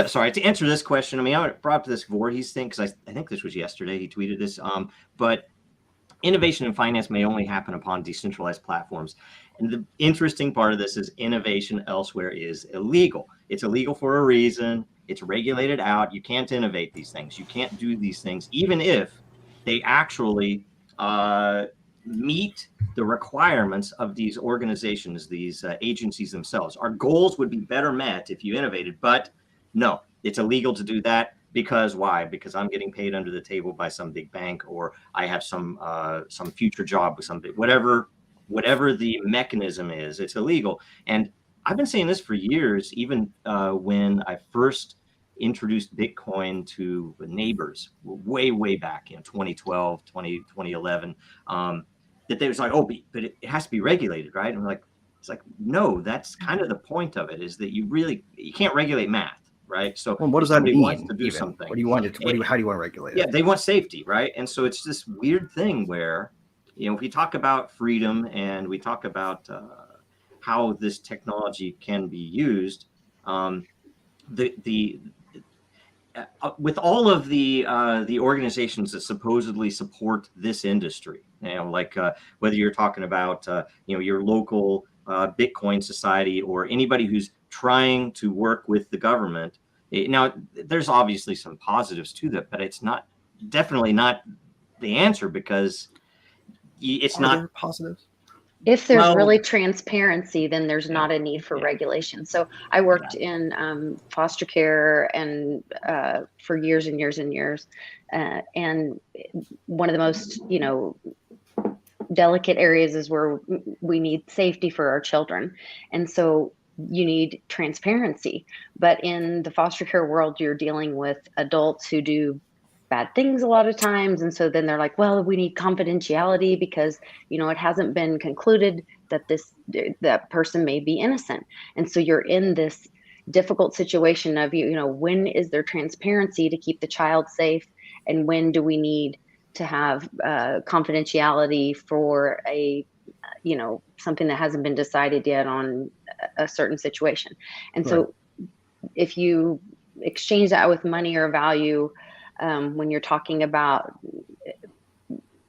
[SPEAKER 5] sorry, to answer this question, I mean, I brought up this Voorhees thing because I think this was yesterday. He tweeted this. But innovation in finance may only happen upon decentralized platforms. And the interesting part of this is innovation elsewhere is illegal. It's illegal for a reason. It's regulated out. You can't innovate these things. You can't do these things, even if they actually meet the requirements of these organizations, these agencies themselves. Our goals would be better met if you innovated, but no, it's illegal to do that. Because why? Because I'm getting paid under the table by some big bank, or I have some future job with somebody. Whatever the mechanism is, it's illegal. And I've been saying this for years, even when I first introduced Bitcoin to neighbors way back in 2012, 2011, that they was like, oh, but it has to be regulated, right? And we're like, it's like, no, that's kind of the point of it, is that you can't regulate math, right? So
[SPEAKER 3] what does that mean?
[SPEAKER 5] Wants to do something.
[SPEAKER 3] What do you want it to, how do you want to regulate it?
[SPEAKER 5] Yeah, they want safety, right? And so it's this weird thing where, if we talk about freedom and we talk about how this technology can be used, with all of the organizations that supposedly support this industry, like whether you're talking about your local Bitcoin society or anybody who's trying to work with the government. Now, there's obviously some positives to that, but it's definitely not the answer, because it's not
[SPEAKER 3] positives.
[SPEAKER 8] If there's really transparency, then there's not a need for regulation. So I worked in foster care and for years and years and years. And one of the most, delicate areas is where we need safety for our children. And so you need transparency. But in the foster care world, you're dealing with adults who do bad things a lot of times, and so then they're like, well, we need confidentiality because it hasn't been concluded that person may be innocent. And so you're in this difficult situation of, when is there transparency to keep the child safe, and when do we need to have confidentiality for something that hasn't been decided yet on a certain situation. And so if you exchange that with money or value, when you're talking about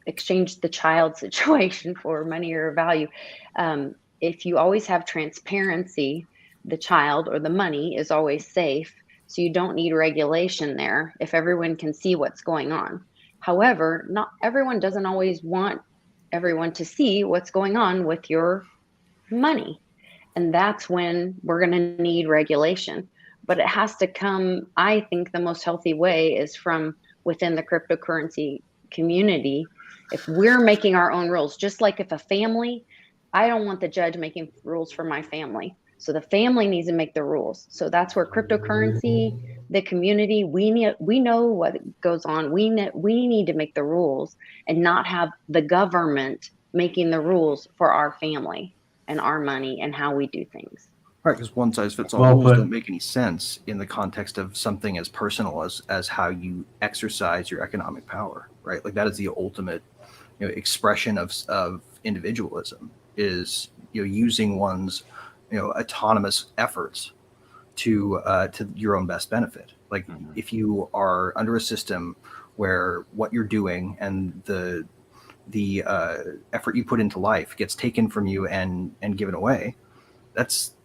[SPEAKER 8] exchange the child situation for money or value, if you always have transparency, the child or the money is always safe. So you don't need regulation there if everyone can see what's going on. However, not everyone doesn't always want everyone to see what's going on with your money. And that's when we're going to need regulation. But it has to come, I think the most healthy way is from within the cryptocurrency community. If we're making our own rules, just like if a family, I don't want the judge making rules for my family. So the family needs to make the rules. So that's where cryptocurrency, the community, we know what goes on. We need to make the rules and not have the government making the rules for our family and our money and how we do things.
[SPEAKER 3] Right, because one size fits all rules don't make any sense in the context of something as personal as how you exercise your economic power, right? Like that is the ultimate, expression of individualism, is using one's autonomous efforts to your own best benefit. Like if you are under a system where what you're doing and the effort you put into life gets taken from you and given away, that's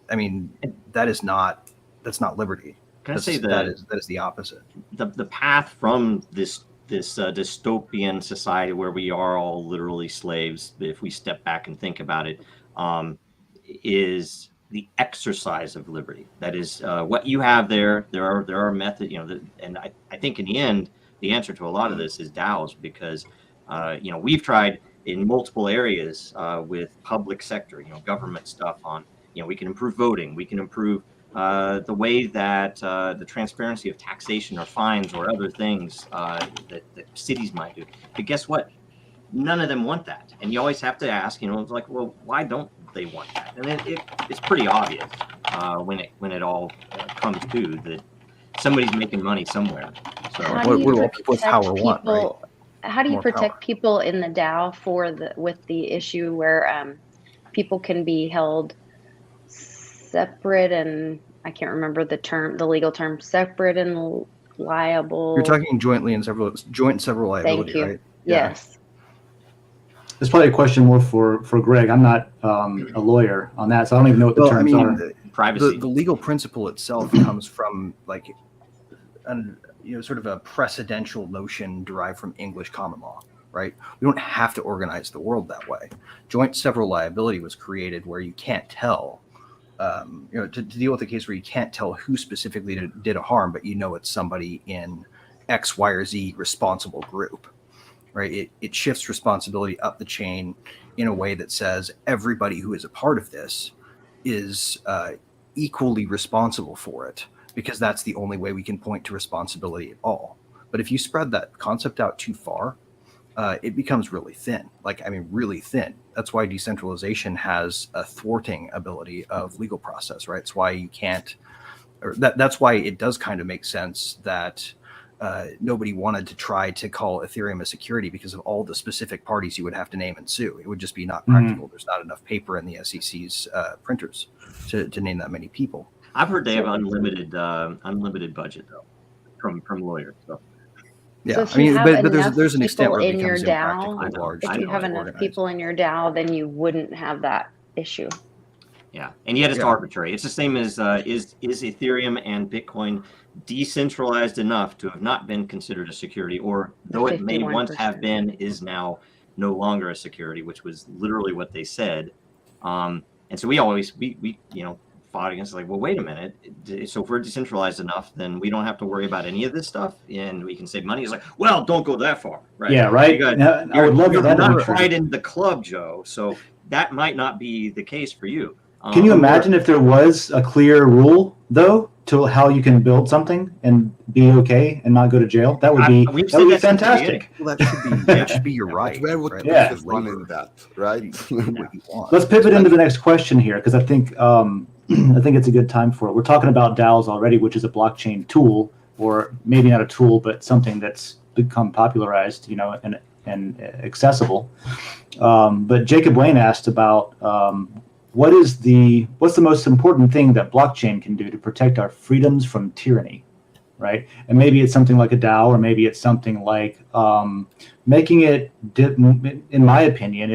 [SPEAKER 3] not liberty.
[SPEAKER 5] Can I say
[SPEAKER 3] that is the opposite.
[SPEAKER 5] The path from this dystopian society where we are all literally slaves, if we step back and think about it, is the exercise of liberty. That is what you have there. There are methods, and I think in the end, the answer to a lot of this is DAOs, because we've tried in multiple areas with public sector, government stuff on, we can improve voting, we can improve the way that the transparency of taxation or fines or other things that cities might do. But guess what? None of them want that. And you always have to ask, it's like, well, why don't they want that? And it's pretty obvious when it all comes to that somebody's making money somewhere. So
[SPEAKER 3] what do all people with power want, right?
[SPEAKER 8] How do you
[SPEAKER 3] More
[SPEAKER 8] protect
[SPEAKER 3] power.
[SPEAKER 8] people in the DAO with the issue where people can be held separate, and I can't remember the legal term, separate and liable?
[SPEAKER 3] You're talking joint and several liability,
[SPEAKER 8] Thank you.
[SPEAKER 3] right?
[SPEAKER 8] Yes.
[SPEAKER 2] It's probably a question more for Greg. I'm not a lawyer on that, so I don't even know what the terms are.
[SPEAKER 5] Privacy.
[SPEAKER 3] The legal principle itself comes from sort of a precedential notion derived from English common law, right? We don't have to organize the world that way. Joint several liability was created where you can't tell, to deal with a case where you can't tell who specifically did a harm, but it's somebody in X, Y, or Z responsible group, right? It shifts responsibility up the chain in a way that says everybody who is a part of this is equally responsible for it, because that's the only way we can point to responsibility at all. But if you spread that concept out too far, it becomes really thin, really thin. That's why decentralization has a thwarting ability of legal process, right? It's why you can't, that's why it does kind of make sense that nobody wanted to try to call Ethereum a security, because of all the specific parties you would have to name and sue. It would just be not practical. There's not enough paper in the SEC's printers to name that many people.
[SPEAKER 5] I've heard they have unlimited budget though from lawyers. So.
[SPEAKER 3] Yeah,
[SPEAKER 8] So if
[SPEAKER 3] there's an extent where it
[SPEAKER 8] in your
[SPEAKER 3] becomes
[SPEAKER 8] DAO,
[SPEAKER 3] impractically large.
[SPEAKER 8] if you have enough people in your DAO, then you wouldn't have that issue.
[SPEAKER 5] Yeah, and yet it's arbitrary. It's the same as is Ethereum and Bitcoin decentralized enough to have not been considered a security, or though it may once have been, is now no longer a security, which was literally what they said. And so we fought against, like, well, wait a minute. So if we're decentralized enough, then we don't have to worry about any of this stuff, and we can save money. It's like, well, don't go that far, right?
[SPEAKER 2] Yeah, right.
[SPEAKER 5] You're not quite in the club, Joe. So that might not be the case for you.
[SPEAKER 2] Can you imagine if there was a clear rule, though, to how you can build something and be okay and not go to jail? That would be fantastic.
[SPEAKER 3] Well, that should be your right.
[SPEAKER 7] Where would
[SPEAKER 3] right?
[SPEAKER 7] the business run in that, right?
[SPEAKER 3] What you want.
[SPEAKER 2] Let's pivot into the next question here, because I think it's a good time for it. We're talking about DAOs already, which is a blockchain tool, or maybe not a tool, but something that's become popularized, and accessible. But Jacob Wayne asked about what's the most important thing that blockchain can do to protect our freedoms from tyranny, right? And maybe it's something like a DAO, or maybe it's something like making it. In my opinion,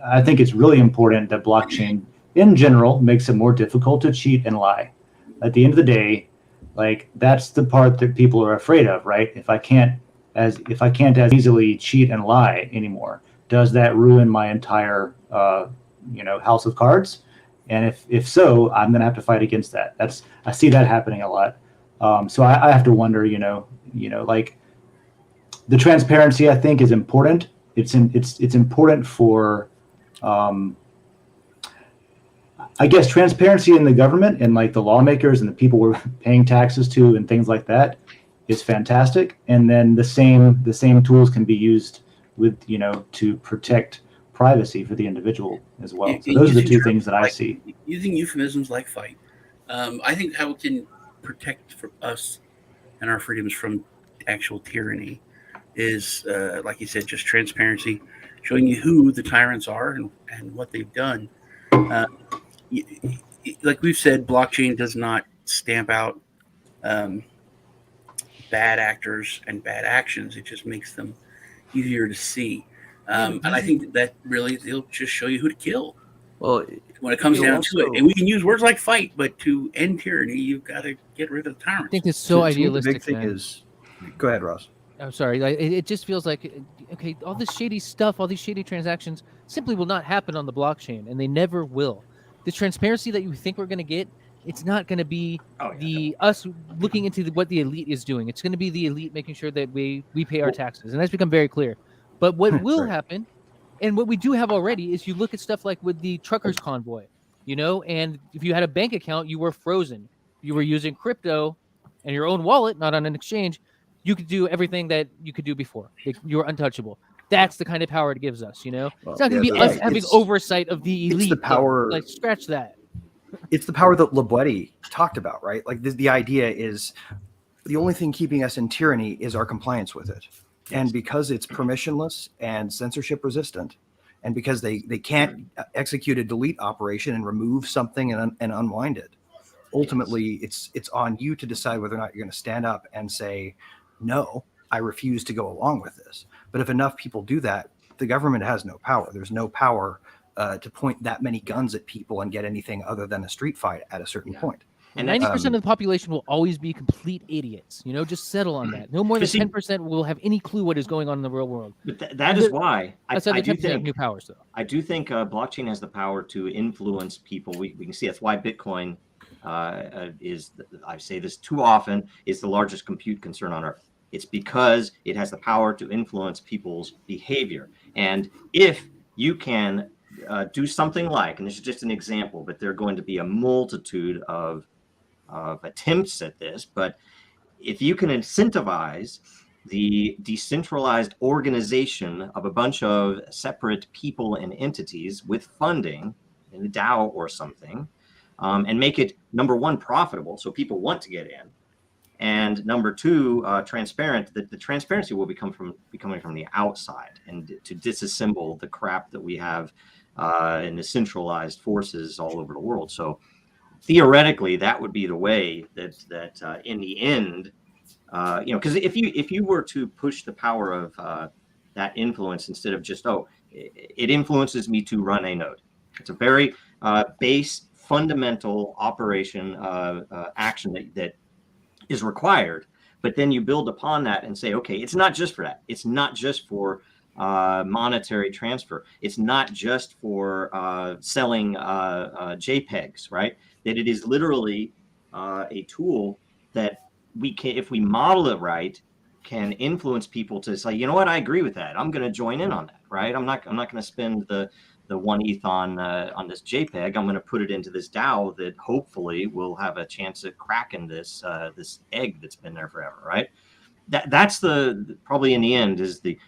[SPEAKER 2] I think it's really important that blockchain, in general, makes it more difficult to cheat and lie. At the end of the day, like, that's the part that people are afraid of, right? If I can't as easily cheat and lie anymore, does that ruin my entire house of cards? And if so, I'm going to have to fight against that. I see that happening a lot. So I have to wonder, like, the transparency, I think, is important. It's important for, I guess, transparency in the government and, like, the lawmakers and the people we're paying taxes to and things like that is fantastic. And then the same tools can be used with, to protect privacy for the individual as well. So those are the two things that I see.
[SPEAKER 4] Using euphemisms like fight, I think how it can protect us and our freedoms from actual tyranny is, like you said, just transparency, showing you who the tyrants are and what they've done. Like we've said, blockchain does not stamp out bad actors and bad actions. It just makes them easier to see. And I think that really they'll just show you who to kill. Well, when it comes down to it, and we can use words like fight, but to end tyranny, you've got to get rid of the tyrants.
[SPEAKER 6] I think it's so idealistic.
[SPEAKER 3] The big thing is, go ahead, Ross.
[SPEAKER 6] I'm sorry. It just feels like, okay, all this shady stuff, all these shady transactions simply will not happen on the blockchain, and they never will. The transparency that you think we're going to get, it's not going to be us looking into what the elite is doing. It's going to be the elite making sure that we pay our taxes, and that's become very clear. But what will happen, and what we do have already, is you look at stuff like with the truckers convoy, and if you had a bank account, you were frozen. You were using crypto and your own wallet, not on an exchange. You could do everything that you could do before. You were untouchable. That's the kind of power it gives us, Well, it's not going to be us having oversight of the elite.
[SPEAKER 3] It's the power.
[SPEAKER 6] Like, scratch that.
[SPEAKER 3] It's the power that Lebowski talked about, right? Like, the idea is the only thing keeping us in tyranny is our compliance with it. And because it's permissionless and censorship resistant, and because they can't execute a delete operation and remove something and unwind it, ultimately it's on you to decide whether or not you're going to stand up and say, no, I refuse to go along with this. But if enough people do that, the government has no power. There's no power to point that many guns at people and get anything other than a street fight at a certain point.
[SPEAKER 6] And 90% of the population will always be complete idiots. Just settle on that. No more than 10% will have any clue what is going on in the real world.
[SPEAKER 5] But that is why
[SPEAKER 6] I do think new powers, though.
[SPEAKER 5] I do think blockchain has the power to influence people. We can see that's why Bitcoin is, I say this too often, is the largest compute concern on Earth. It's because it has the power to influence people's behavior. And if you can do something like, and this is just an example, but there are going to be a multitude of attempts at this, but if you can incentivize the decentralized organization of a bunch of separate people and entities with funding in a DAO or something, and make it, number one, profitable, so people want to get in, and number two, transparent, that the transparency will be coming from the outside, and to disassemble the crap that we have in the centralized forces all over the world. So theoretically, that would be the way that in the end, because if you were to push the power of that influence instead of just, it influences me to run a node. It's a very base, fundamental operation action that is required. But then you build upon that and say, okay, it's not just for that. It's not just for monetary transfer. It's not just for selling JPEGs, right? That it is literally a tool that we can, if we model it right, can influence people to say, you know what, I agree with that. I'm going to join in on that, right? I'm not going to spend the the 1 ETH on this JPEG. I'm going to put it into this DAO that hopefully will have a chance at cracking this this egg that's been there forever, right? That's the probably in the end is the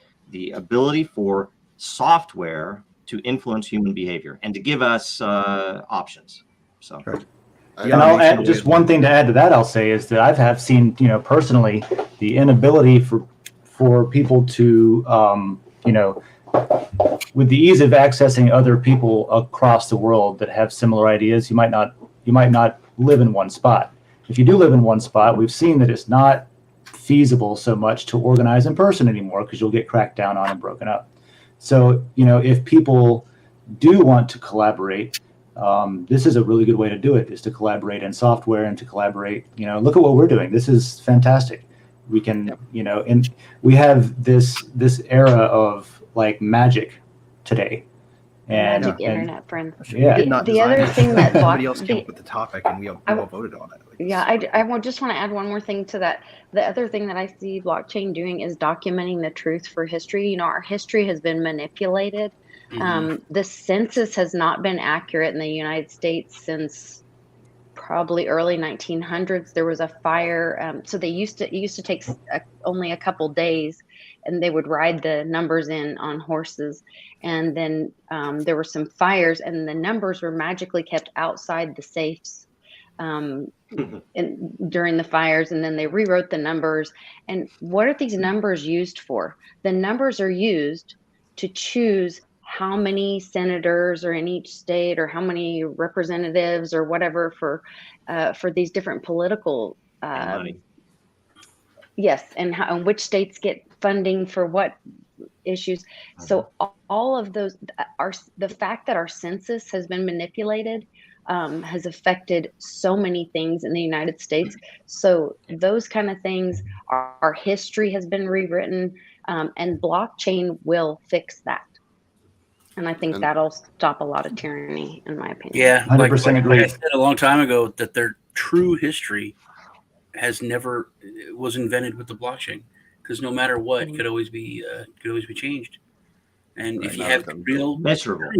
[SPEAKER 5] ability for software to influence human behavior and to give us options. So.
[SPEAKER 2] Right. And I'll add just one thing to add to that. I'll say is that I have seen, personally, the inability for people to, with the ease of accessing other people across the world that have similar ideas, you might not live in one spot. If you do live in one spot, we've seen that it's not feasible so much to organize in person anymore because you'll get cracked down on and broken up. So, if people do want to collaborate, this is a really good way to do it, is to collaborate in software and to collaborate, look at what we're doing. This is fantastic. We can, and we have this era of like magic today. And
[SPEAKER 8] magic internet friend.
[SPEAKER 2] Yeah.
[SPEAKER 8] The other thing that
[SPEAKER 3] somebody else came up with the topic and we all voted on it.
[SPEAKER 8] I just want to add one more thing to that. The other thing that I see blockchain doing is documenting the truth for history. Our history has been manipulated. The census has not been accurate in the United States since probably early 1900s. There was a fire. So it used to take only a couple days, and they would ride the numbers in on horses. And then there were some fires, and the numbers were magically kept outside the safes during the fires. And then they rewrote the numbers. And what are these numbers used for? The numbers are used to choose how many senators are in each state, or how many representatives or whatever for these different political
[SPEAKER 5] money.
[SPEAKER 8] Yes, and which states get funding for what issues. So all of those the fact that our census has been manipulated has affected so many things in the United States. So those kind of things, our history has been rewritten, and blockchain will fix that. And I think that'll stop a lot of tyranny, in my opinion.
[SPEAKER 4] Yeah,
[SPEAKER 2] 100% agree.
[SPEAKER 4] I said a long time ago that their true history was invented with the blockchain, because no matter what, it could always be changed. And if you have real
[SPEAKER 5] measurable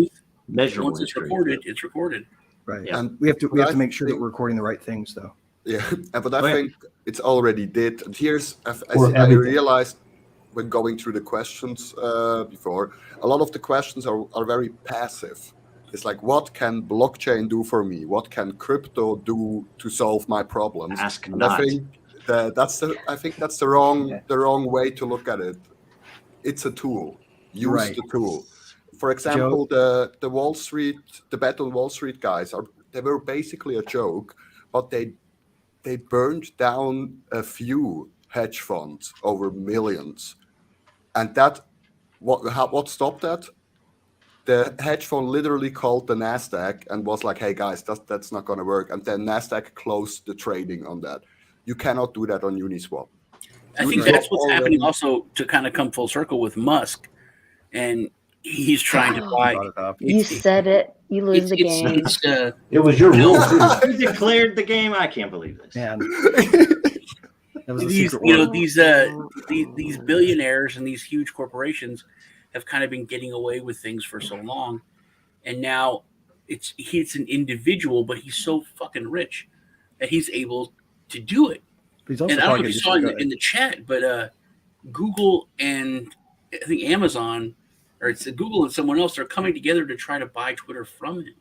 [SPEAKER 4] once it's
[SPEAKER 5] history.
[SPEAKER 4] recorded, it's recorded.
[SPEAKER 3] Right.
[SPEAKER 5] Yeah.
[SPEAKER 3] And we have to make sure that we're recording the right things, though.
[SPEAKER 7] Yeah, but I think it's already did. And here's, I realized when going through the questions before, a lot of the questions are very passive. It's like, what can blockchain do for me? What can crypto do to solve my problems?
[SPEAKER 5] Ask
[SPEAKER 7] and
[SPEAKER 5] not.
[SPEAKER 7] I think that's the wrong way to look at it. It's a tool. Use the tool. For example, the Bet on Wall Street guys they were basically a joke, but they burned down a few hedge funds over millions, and what stopped that? The hedge fund literally called the Nasdaq and was like, "Hey guys, that's not going to work," and then Nasdaq closed the trading on that. You cannot do that on Uniswap.
[SPEAKER 4] I think that's what's happening also, to kind of come full circle with Musk, and he's trying to buy.
[SPEAKER 8] You said it. You lose the game.
[SPEAKER 2] It was your rule too.
[SPEAKER 5] Who declared the game? I can't believe this.
[SPEAKER 3] Man.
[SPEAKER 4] These billionaires and these huge corporations have kind of been getting away with things for so long, and now it's an individual, but he's so fucking rich that he's able to do it.
[SPEAKER 3] But he's also,
[SPEAKER 4] and I don't know if you saw in the chat, but Google and I think Amazon, or it's Google and someone else, are coming together to try to buy Twitter from him,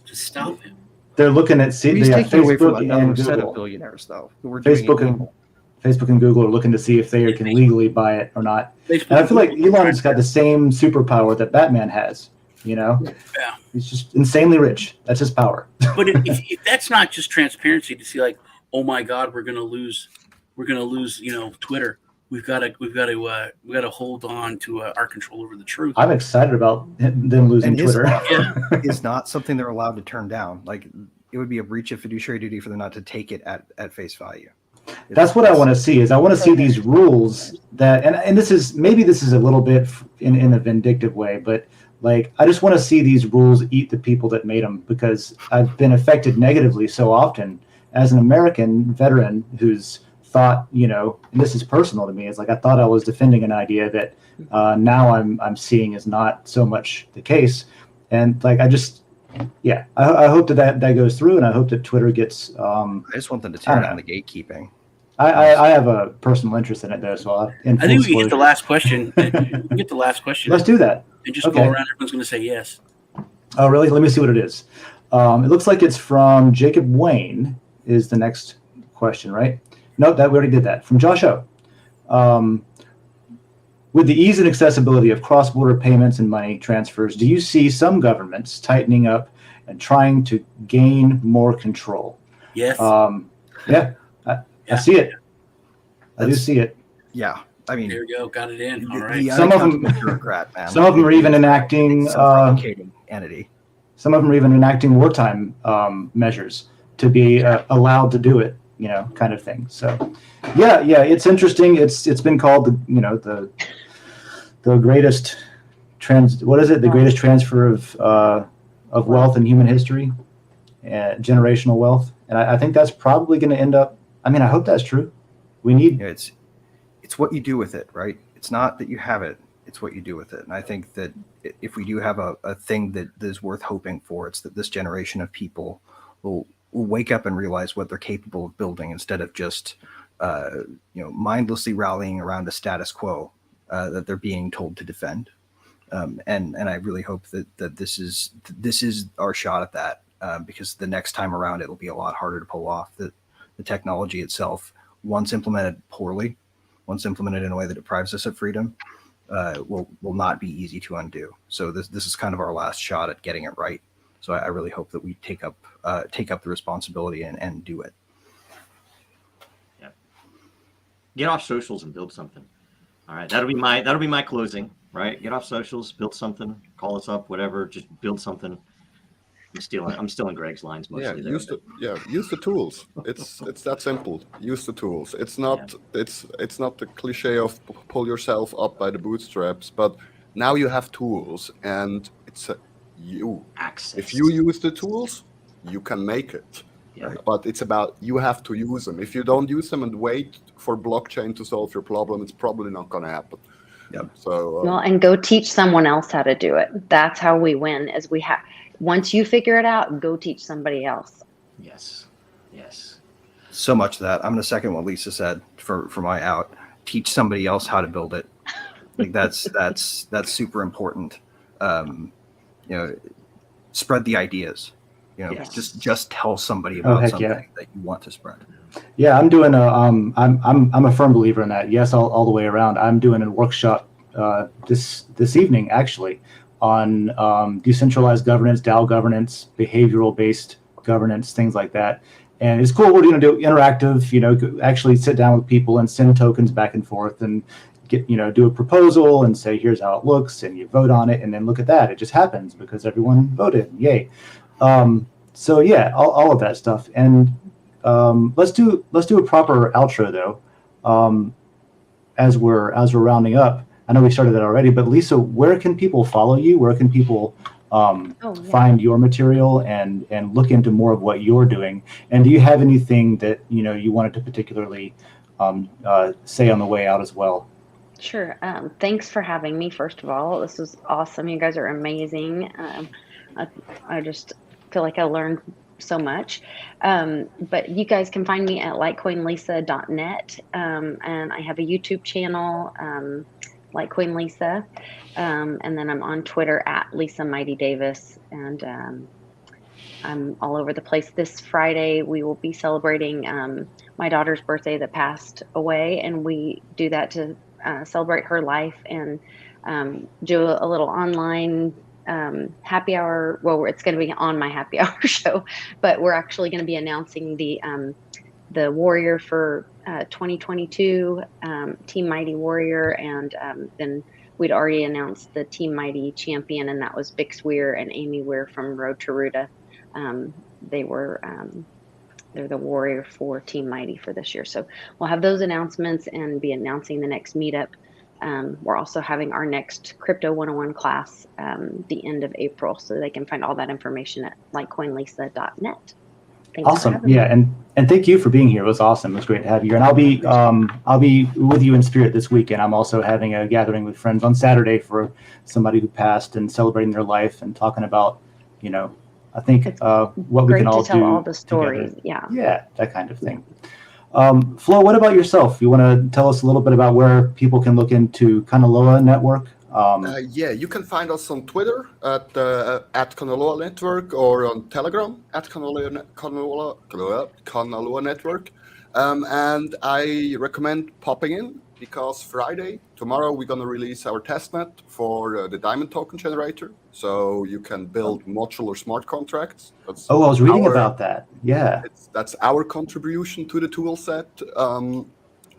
[SPEAKER 4] to stop him.
[SPEAKER 2] They're looking at
[SPEAKER 3] he's taking away from another
[SPEAKER 2] Google.
[SPEAKER 3] set of billionaires, though.
[SPEAKER 2] Facebook and Google are looking to see if they can legally buy it or not. And I feel like Elon's got the same superpower that Batman has.
[SPEAKER 4] Yeah.
[SPEAKER 2] He's just insanely rich. That's his power.
[SPEAKER 4] But if that's not just transparency to see, like, oh my God, we're gonna lose, Twitter. We've got to hold on to our control over the truth.
[SPEAKER 2] I'm excited about them losing Twitter.
[SPEAKER 3] Is not something they're allowed to turn down. Like, it would be a breach of fiduciary duty for them not to take it at face value.
[SPEAKER 2] That's what I want to see. I want to see these rules that, and this is a little bit in a vindictive way, but like, I just want to see these rules eat the people that made them, because I've been affected negatively so often as an American veteran who's thought, and this is personal to me. It's like, I thought I was defending an idea that now I'm seeing is not so much the case. And like, I hope that goes through, and I hope that Twitter gets.
[SPEAKER 3] I just want them to tear down the gatekeeping.
[SPEAKER 2] I have a personal interest in it though, so
[SPEAKER 4] I think we can get the last question.
[SPEAKER 2] Let's do that.
[SPEAKER 4] And just go around. Everyone's going to say yes.
[SPEAKER 2] Oh, really? Let me see what it is. It looks like it's from Jacob Wayne. Is the next question, right? Nope, we already did that. From Josh O. With the ease and accessibility of cross-border payments and money transfers, do you see some governments tightening up and trying to gain more control?
[SPEAKER 4] Yes.
[SPEAKER 2] I see it. I do see it.
[SPEAKER 3] Yeah. I mean,
[SPEAKER 4] there we go. Got it in. All right.
[SPEAKER 2] Some of them,
[SPEAKER 3] bureaucrat, man.
[SPEAKER 2] Some of them are even enacting
[SPEAKER 3] entity.
[SPEAKER 2] Some of them are even enacting wartime measures to be allowed to do it, kind of thing. So, yeah, it's interesting. It's been called the greatest the greatest transfer of wealth in human history, generational wealth, and I think that's probably going to end up. I mean, I hope that's true. We need
[SPEAKER 3] it's what you do with it, right? It's not that you have it; it's what you do with it. And I think that if we do have a thing that is worth hoping for, it's that this generation of people will wake up and realize what they're capable of building, instead of just mindlessly rallying around a status quo that they're being told to defend. And I really hope that this is our shot at that, because the next time around it'll be a lot harder to pull off. The technology itself, once implemented poorly, once implemented in a way that deprives us of freedom, will not be easy to undo. So this is kind of our last shot at getting it right. So I really hope that we take up the responsibility and do it.
[SPEAKER 5] Yeah. Get off socials and build something. All right, that'll be my closing. Right, get off socials, build something, call us up, whatever. Just build something. I'm stealing Greg's lines mostly.
[SPEAKER 7] Use the tools. It's that simple. Use the tools. It's not the cliche of pull yourself up by the bootstraps, but now you have tools, and it's access. If you use the tools, you can make it.
[SPEAKER 5] Yeah.
[SPEAKER 7] But it's about you have to use them. If you don't use them and wait for blockchain to solve your problem, it's probably not going to happen.
[SPEAKER 3] Yep.
[SPEAKER 7] So
[SPEAKER 8] and go teach someone else how to do it. That's how we win. Once you figure it out, go teach somebody else.
[SPEAKER 5] Yes.
[SPEAKER 3] So much of that. I'm going to second what Lisa said for my out. Teach somebody else how to build it. Like that's super important. Spread the ideas. Just tell somebody about something that you want to spread.
[SPEAKER 2] Yeah, I'm doing I'm a firm believer in that. Yes, all the way around. I'm doing a workshop this evening actually on decentralized governance, DAO governance, behavioral based governance, things like that. And it's cool. We're going to do interactive. Actually sit down with people and send tokens back and forth and get do a proposal and say here's how it looks, and you vote on it, and then look at that. It just happens because everyone voted. Yay! So yeah, all of that stuff. And let's do a proper outro though. As we're rounding up, I know we started that already, but Lisa, where can people follow you? Where can people find your material and look into more of what you're doing? And do you have anything that you wanted to particularly say on the way out as well?
[SPEAKER 8] Sure. Thanks for having me. First of all, this was awesome. You guys are amazing. I just feel like I learned so much. But you guys can find me at litecoinlisa.net. And I have a YouTube channel, Litecoin Lisa. And then I'm on Twitter at Lisa Mighty Davis. And I'm all over the place. This Friday, we will be celebrating my daughter's birthday that passed away. And we do that to celebrate her life and do a little online happy hour. Well, it's going to be on my happy hour show, but we're actually going to be announcing the warrior for 2022, Team Mighty Warrior, and then we'd already announced the Team Mighty champion, and that was Bix Weir and Amy Weir from Road to Ruta. They're the warrior for Team Mighty for this year. So we'll have those announcements and be announcing the next meetup. We're also having our next Crypto 101 class the end of April. So they can find all that information at litecoinlisa.net. Thanks
[SPEAKER 2] awesome. Yeah. And And thank you for being here. It was awesome. It was great to have you. And I'll be with you in spirit this weekend. I'm also having a gathering with friends on Saturday for somebody who passed and celebrating their life and talking about, I think what we can all do.
[SPEAKER 8] Great to tell all the stories.
[SPEAKER 2] Together. Yeah, that kind of thing. Flo, what about yourself? You want to tell us a little bit about where people can look into Kanaloa Network?
[SPEAKER 7] You can find us on Twitter at Kanaloa Network or on Telegram at Kanaloa Network. And I recommend popping in because tomorrow, we're going to release our testnet for the Diamond token generator. So you can build modular smart contracts.
[SPEAKER 2] I was reading about that. Yeah.
[SPEAKER 7] That's our contribution to the tool set.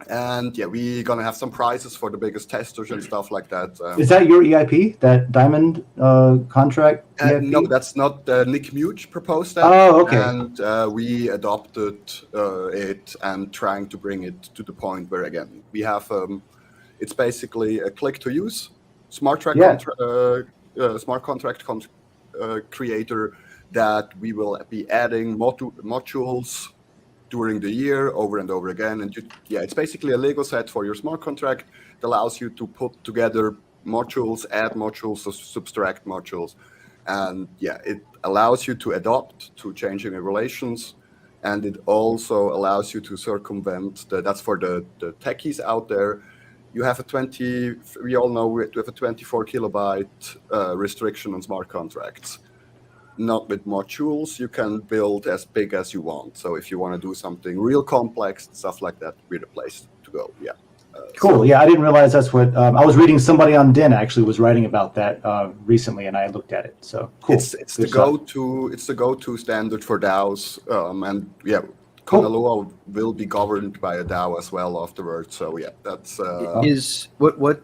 [SPEAKER 7] And yeah, we're going to have some prizes for the biggest testers and stuff like that.
[SPEAKER 2] Is that your EIP, that Diamond contract?
[SPEAKER 7] No, that's not. Nick Muge proposed that.
[SPEAKER 2] Oh, okay.
[SPEAKER 7] And we adopted it and trying to bring it to the point where, again, we have, it's basically a click-to-use smart contract creator that we will be adding modules during the year over and over again. And it's basically a Lego set for your smart contract that allows you to put together modules, add modules, subtract modules. And it allows you to adapt to changing relations. And it also allows you to circumvent, that's for the techies out there. You have we all know we have a 24 kilobyte restriction on smart contracts. Not with modules, you can build as big as you want. So if you want to do something real complex, stuff like that, we're the place to go. Yeah.
[SPEAKER 2] Cool. I didn't realize that's what I was reading. Somebody on DIN actually was writing about that recently, and I looked at it. So cool.
[SPEAKER 7] It's the go-to. It's the go-to standard for DAOs, and Kanaloa will be governed by a DAO as well afterwards. So that's
[SPEAKER 3] is what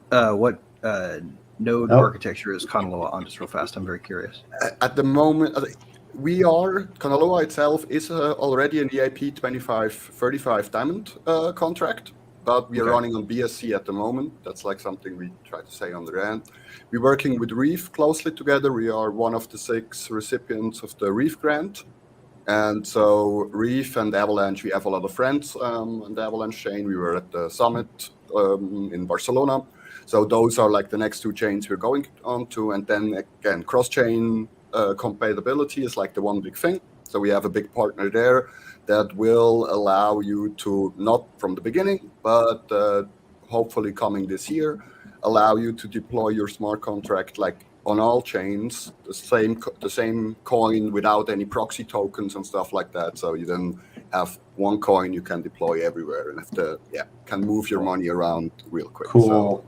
[SPEAKER 3] node architecture is Kanaloa on? Just real fast, I'm very curious.
[SPEAKER 7] At the moment, Kanaloa itself is already an EIP 2535 Diamond contract, but we are running on BSC at the moment. That's like something we try to say on the end. We're working with Reef closely together. We are one of the 6 recipients of the Reef grant. And so Reef and Avalanche, we have a lot of friends on the Avalanche chain. We were at the summit in Barcelona. So those are like the next 2 chains we're going on to. And then again, cross-chain compatibility is like the one big thing. So we have a big partner there that will allow you to, not from the beginning, but hopefully coming this year, allow you to deploy your smart contract like on all chains, the same coin without any proxy tokens and stuff like that. So you then have one coin you can deploy everywhere and can move your money around real quick.
[SPEAKER 2] Cool.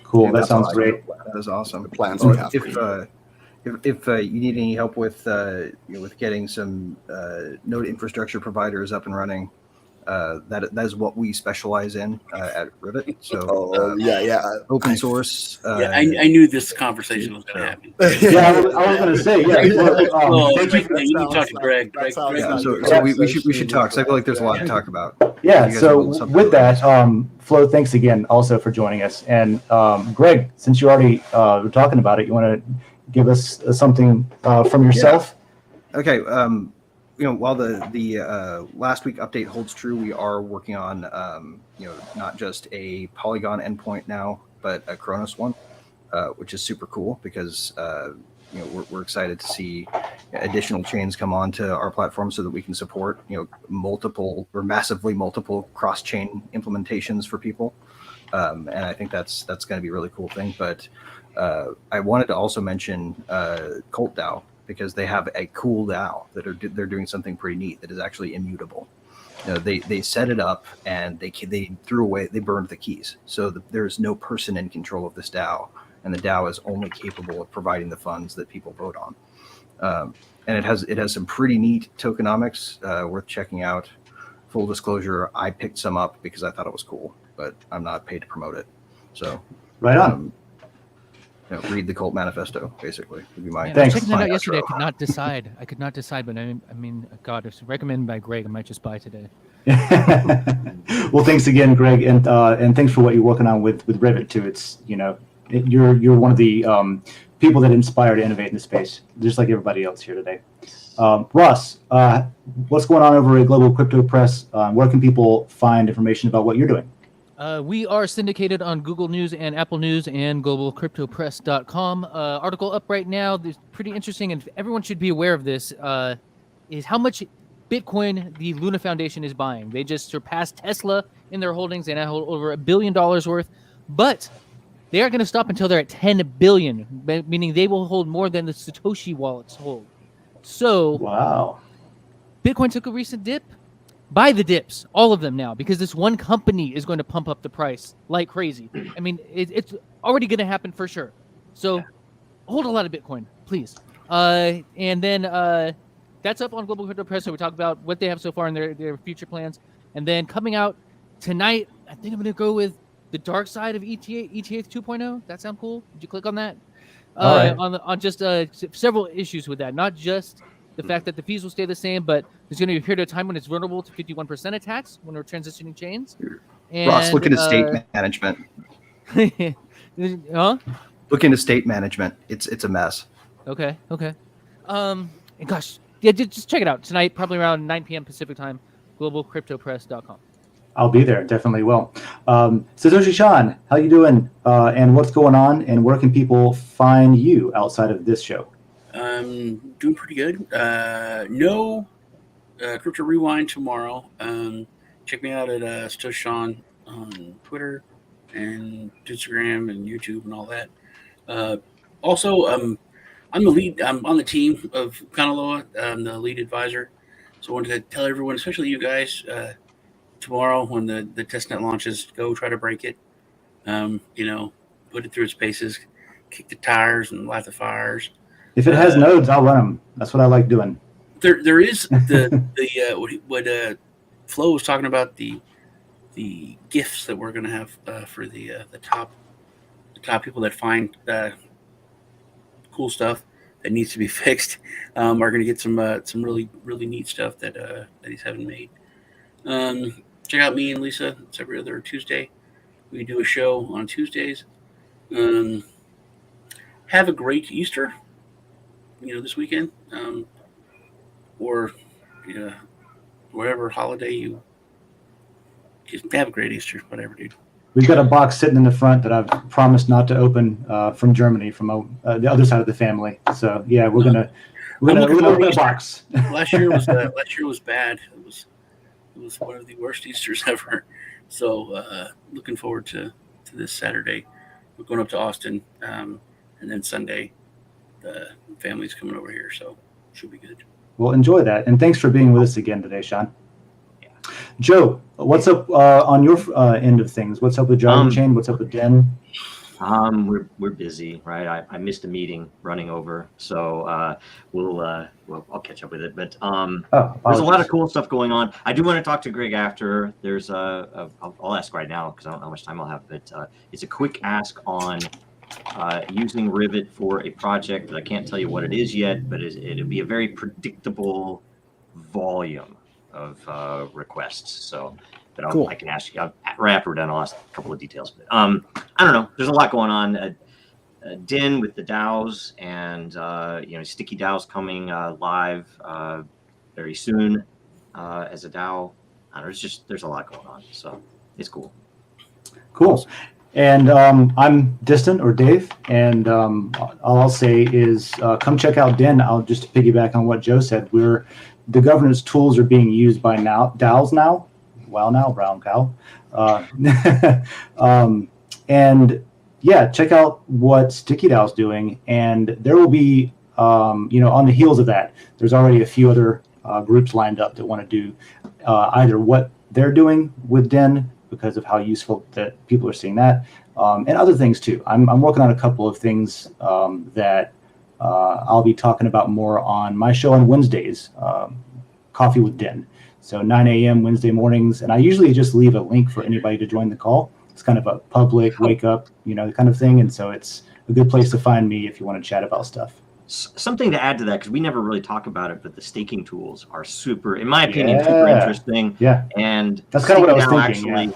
[SPEAKER 2] Cool. That sounds great.
[SPEAKER 3] That is awesome.
[SPEAKER 7] The plans we have.
[SPEAKER 3] If you need any help with with getting some node infrastructure providers up and running, that is what we specialize in at Rivet. So open source.
[SPEAKER 4] I knew this conversation was going to happen.
[SPEAKER 2] I was going to say
[SPEAKER 4] you need to talk to Greg.
[SPEAKER 3] So we should talk. So I feel like there's a lot to talk about.
[SPEAKER 2] Yeah. So with that, Flo, thanks again also for joining us. And Greg, since you already were talking about it, you want to give us something from yourself?
[SPEAKER 3] Yeah. Okay. While the last week update holds true, we are working on not just a Polygon endpoint now, but a Kronos one, which is super cool because we're excited to see additional chains come onto our platform so that we can support massively multiple cross-chain implementations for people, and I think that's going to be a really cool thing. But I wanted to also mention Cult DAO, because they have a cool DAO that they're doing something pretty neat that is actually immutable. They set it up and they burned the keys, so there's no person in control of this DAO, and the DAO is only capable of providing the funds that people vote on. And it has some pretty neat tokenomics worth checking out. Full disclosure, I picked some up because I thought it was cool, but I'm not paid to promote it. So
[SPEAKER 2] right on.
[SPEAKER 3] Read the Cult Manifesto, basically. Would be my
[SPEAKER 6] Thanks. I checked that out yesterday. I could not decide, but I mean, God, it's recommended by Greg. I might just buy today.
[SPEAKER 2] Well, thanks again, Greg, and thanks for what you're working on with Rivet too. It's you're one of the people that inspire to innovate in the space, just like everybody else here today. Ross, what's going on over at Global Crypto Press? Where can people find information about what you're doing?
[SPEAKER 6] We are syndicated on Google News and Apple News and globalcryptopress.com. Article up right now. It's pretty interesting, and everyone should be aware of this, is how much Bitcoin the Luna Foundation is buying. They just surpassed Tesla in their holdings. They now hold over $1 billion worth, but they are going to stop until they're at 10 billion, meaning they will hold more than the Satoshi wallets hold. So,
[SPEAKER 2] wow,
[SPEAKER 6] Bitcoin took a recent dip. Buy the dips, all of them now, because this one company is going to pump up the price like crazy. I mean, it's already going to happen for sure. So, hold a lot of Bitcoin, please. And then that's up on Global Crypto Press. So we talk about what they have so far in their future plans. And then coming out tonight, I think I'm going to go with the dark side of ETH 2.0. That sound cool? Did you click on that?
[SPEAKER 2] All right.
[SPEAKER 6] On just several issues with that, not just the fact that the fees will stay the same, but there's going to be a period of time when it's vulnerable to 51% attacks when we're transitioning chains. And,
[SPEAKER 3] Ross, look into state management.
[SPEAKER 6] Huh?
[SPEAKER 3] Look into state management. It's a mess.
[SPEAKER 6] Okay. And gosh, yeah, just check it out tonight, probably around 9 p.m. Pacific time. GlobalCryptoPress.com.
[SPEAKER 2] I'll be there, definitely will. Satoshi Sean, how you doing? And what's going on? And where can people find you outside of this show?
[SPEAKER 4] Doing pretty good. No Crypto Rewind tomorrow. Check me out at Satoshi Sean on Twitter and Instagram and YouTube and all that. Also, I'm the lead. I'm on the team of Kanaloa. I'm the lead advisor. So I wanted to tell everyone, especially you guys, tomorrow when the testnet launches, go try to break it. Put it through its paces, kick the tires and light the fires.
[SPEAKER 2] If it has nodes, I'll run them. That's what I like doing.
[SPEAKER 4] There is what Flo was talking about, the gifts that we're going to have for the top people that find cool stuff that needs to be fixed are going to get some really really neat stuff that he's having made. Check out me and Lisa. It's every other Tuesday. We do a show on Tuesdays. Have a great Easter. This weekend, or whatever holiday you just have a great Easter, whatever, dude.
[SPEAKER 2] We've got a box sitting in the front that I've promised not to open from Germany, from the other side of the family. So yeah, we're gonna open a box.
[SPEAKER 4] Last year was bad. It was one of the worst Easters ever. So looking forward to this Saturday. We're going up to Austin, and then Sunday. The family's coming over here, so it should be good.
[SPEAKER 2] Well, enjoy that, and thanks for being with us again today, Sean. Yeah. Joe, what's up on your end of things? What's up with Dragonchain? What's up with Den?
[SPEAKER 5] We're busy, right? I missed a meeting running over, so I'll catch up with it. But there's a lot of cool stuff going on. I do want to talk to Greg after. There's I'll ask right now because I don't know how much time I'll have. But it's a quick ask on using Rivet for a project that I can't tell you what it is yet, but it'll be a very predictable volume of requests. So that
[SPEAKER 2] cool.
[SPEAKER 5] I can ask you after we're done. I'll ask a couple of details. But I don't know. There's a lot going on. Den with the DAOs and sticky DAOs coming live very soon as a DAO. There's a lot going on. So it's cool.
[SPEAKER 2] Cool. And I'm Distant or Dave, and all I'll say is come check out Den. I'll just piggyback on what Joe said. The governance tools are being used by DAOs now. Wow, now brown cow. And yeah, check out what Sticky DAO's doing, and there will be on the heels of that, there's already a few other groups lined up that want to do either what they're doing with Den, because of how useful that people are seeing that, and other things too. I'm working on a couple of things that I'll be talking about more on my show on Wednesdays, Coffee with Den. So 9 a.m. Wednesday mornings, and I usually just leave a link for anybody to join the call. It's kind of a public wake up, kind of thing, and so it's a good place to find me if you want to chat about stuff.
[SPEAKER 5] Something to add to that, because we never really talk about it, but the staking tools are super, in my opinion, super interesting.
[SPEAKER 2] Yeah,
[SPEAKER 5] and
[SPEAKER 2] that's kind of what I was thinking.
[SPEAKER 5] Actually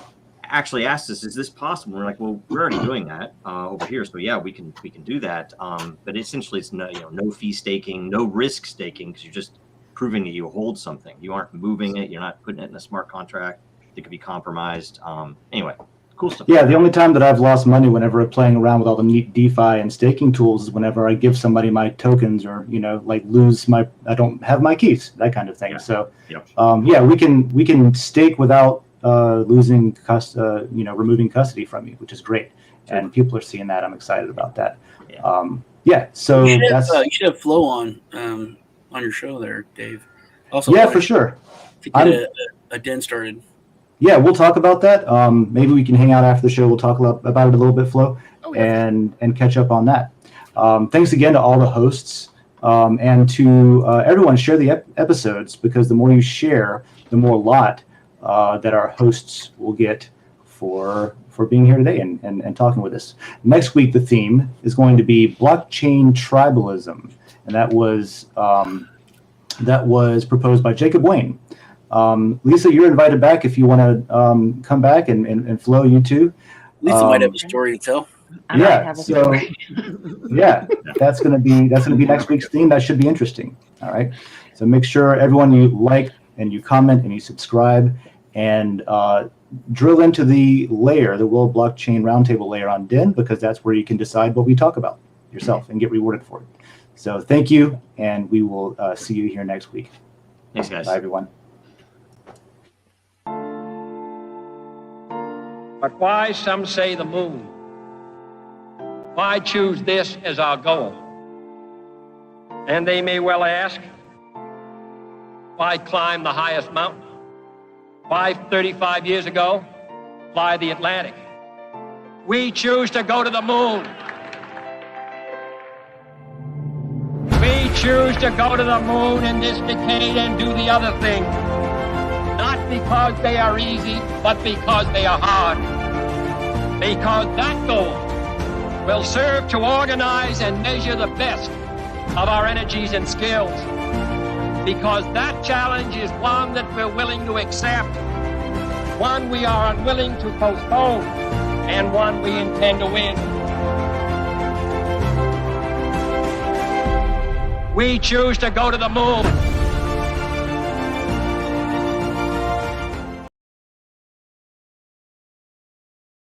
[SPEAKER 5] actually asked us, is this possible? We're like, well, we're already doing that over here. So yeah, we can do that. But essentially it's no, no fee staking, no risk staking, because you're just proving that you hold something. You aren't moving it. You're not putting it in a smart contract that could be compromised. Anyway, cool stuff.
[SPEAKER 2] Yeah, the only time that I've lost money whenever playing around with all the neat DeFi and staking tools is whenever I give somebody my tokens, or like I don't have my keys, that kind of thing.
[SPEAKER 5] Yeah.
[SPEAKER 2] So
[SPEAKER 5] Yep.
[SPEAKER 2] we can stake without losing removing custody from you, which is great. And people are seeing that. I'm excited about that. So
[SPEAKER 4] you should have
[SPEAKER 2] that's
[SPEAKER 4] Flo on your show there, Dave. Also,
[SPEAKER 2] for sure.
[SPEAKER 4] To get a den started.
[SPEAKER 2] Yeah, we'll talk about that. Maybe we can hang out after the show. We'll talk about it a little bit, Flo, and catch up on that. Thanks again to all the hosts and to everyone. Share the episodes, because the more you share, the more lot that our hosts will get for being here today and talking with us. Next week, the theme is going to be blockchain tribalism, and that was proposed by Jacob Wayne. Lisa, you're invited back if you want to come back, and Flo, you too.
[SPEAKER 4] Lisa might have a story to tell.
[SPEAKER 2] That's gonna be next week's theme. That should be interesting. All right. So make sure everyone, you like and you comment and you subscribe, and drill into the World Blockchain Roundtable layer on Den, because that's where you can decide what we talk about yourself and get rewarded for it. So thank you, and we will see you here next week.
[SPEAKER 5] Thanks, guys.
[SPEAKER 2] Bye, everyone.
[SPEAKER 9] But why, some say, the moon? Why choose this as our goal? And they may well ask, why climb the highest mountain? Why, 35 years ago, fly the Atlantic? We choose to go to the moon. We choose to go to the moon in this decade and do the other thing. Not because they are easy, but because they are hard. Because that goal will serve to organize and measure the best of our energies and skills. Because that challenge is one that we're willing to accept, one we are unwilling to postpone, and one we intend to win. We choose to go to the moon.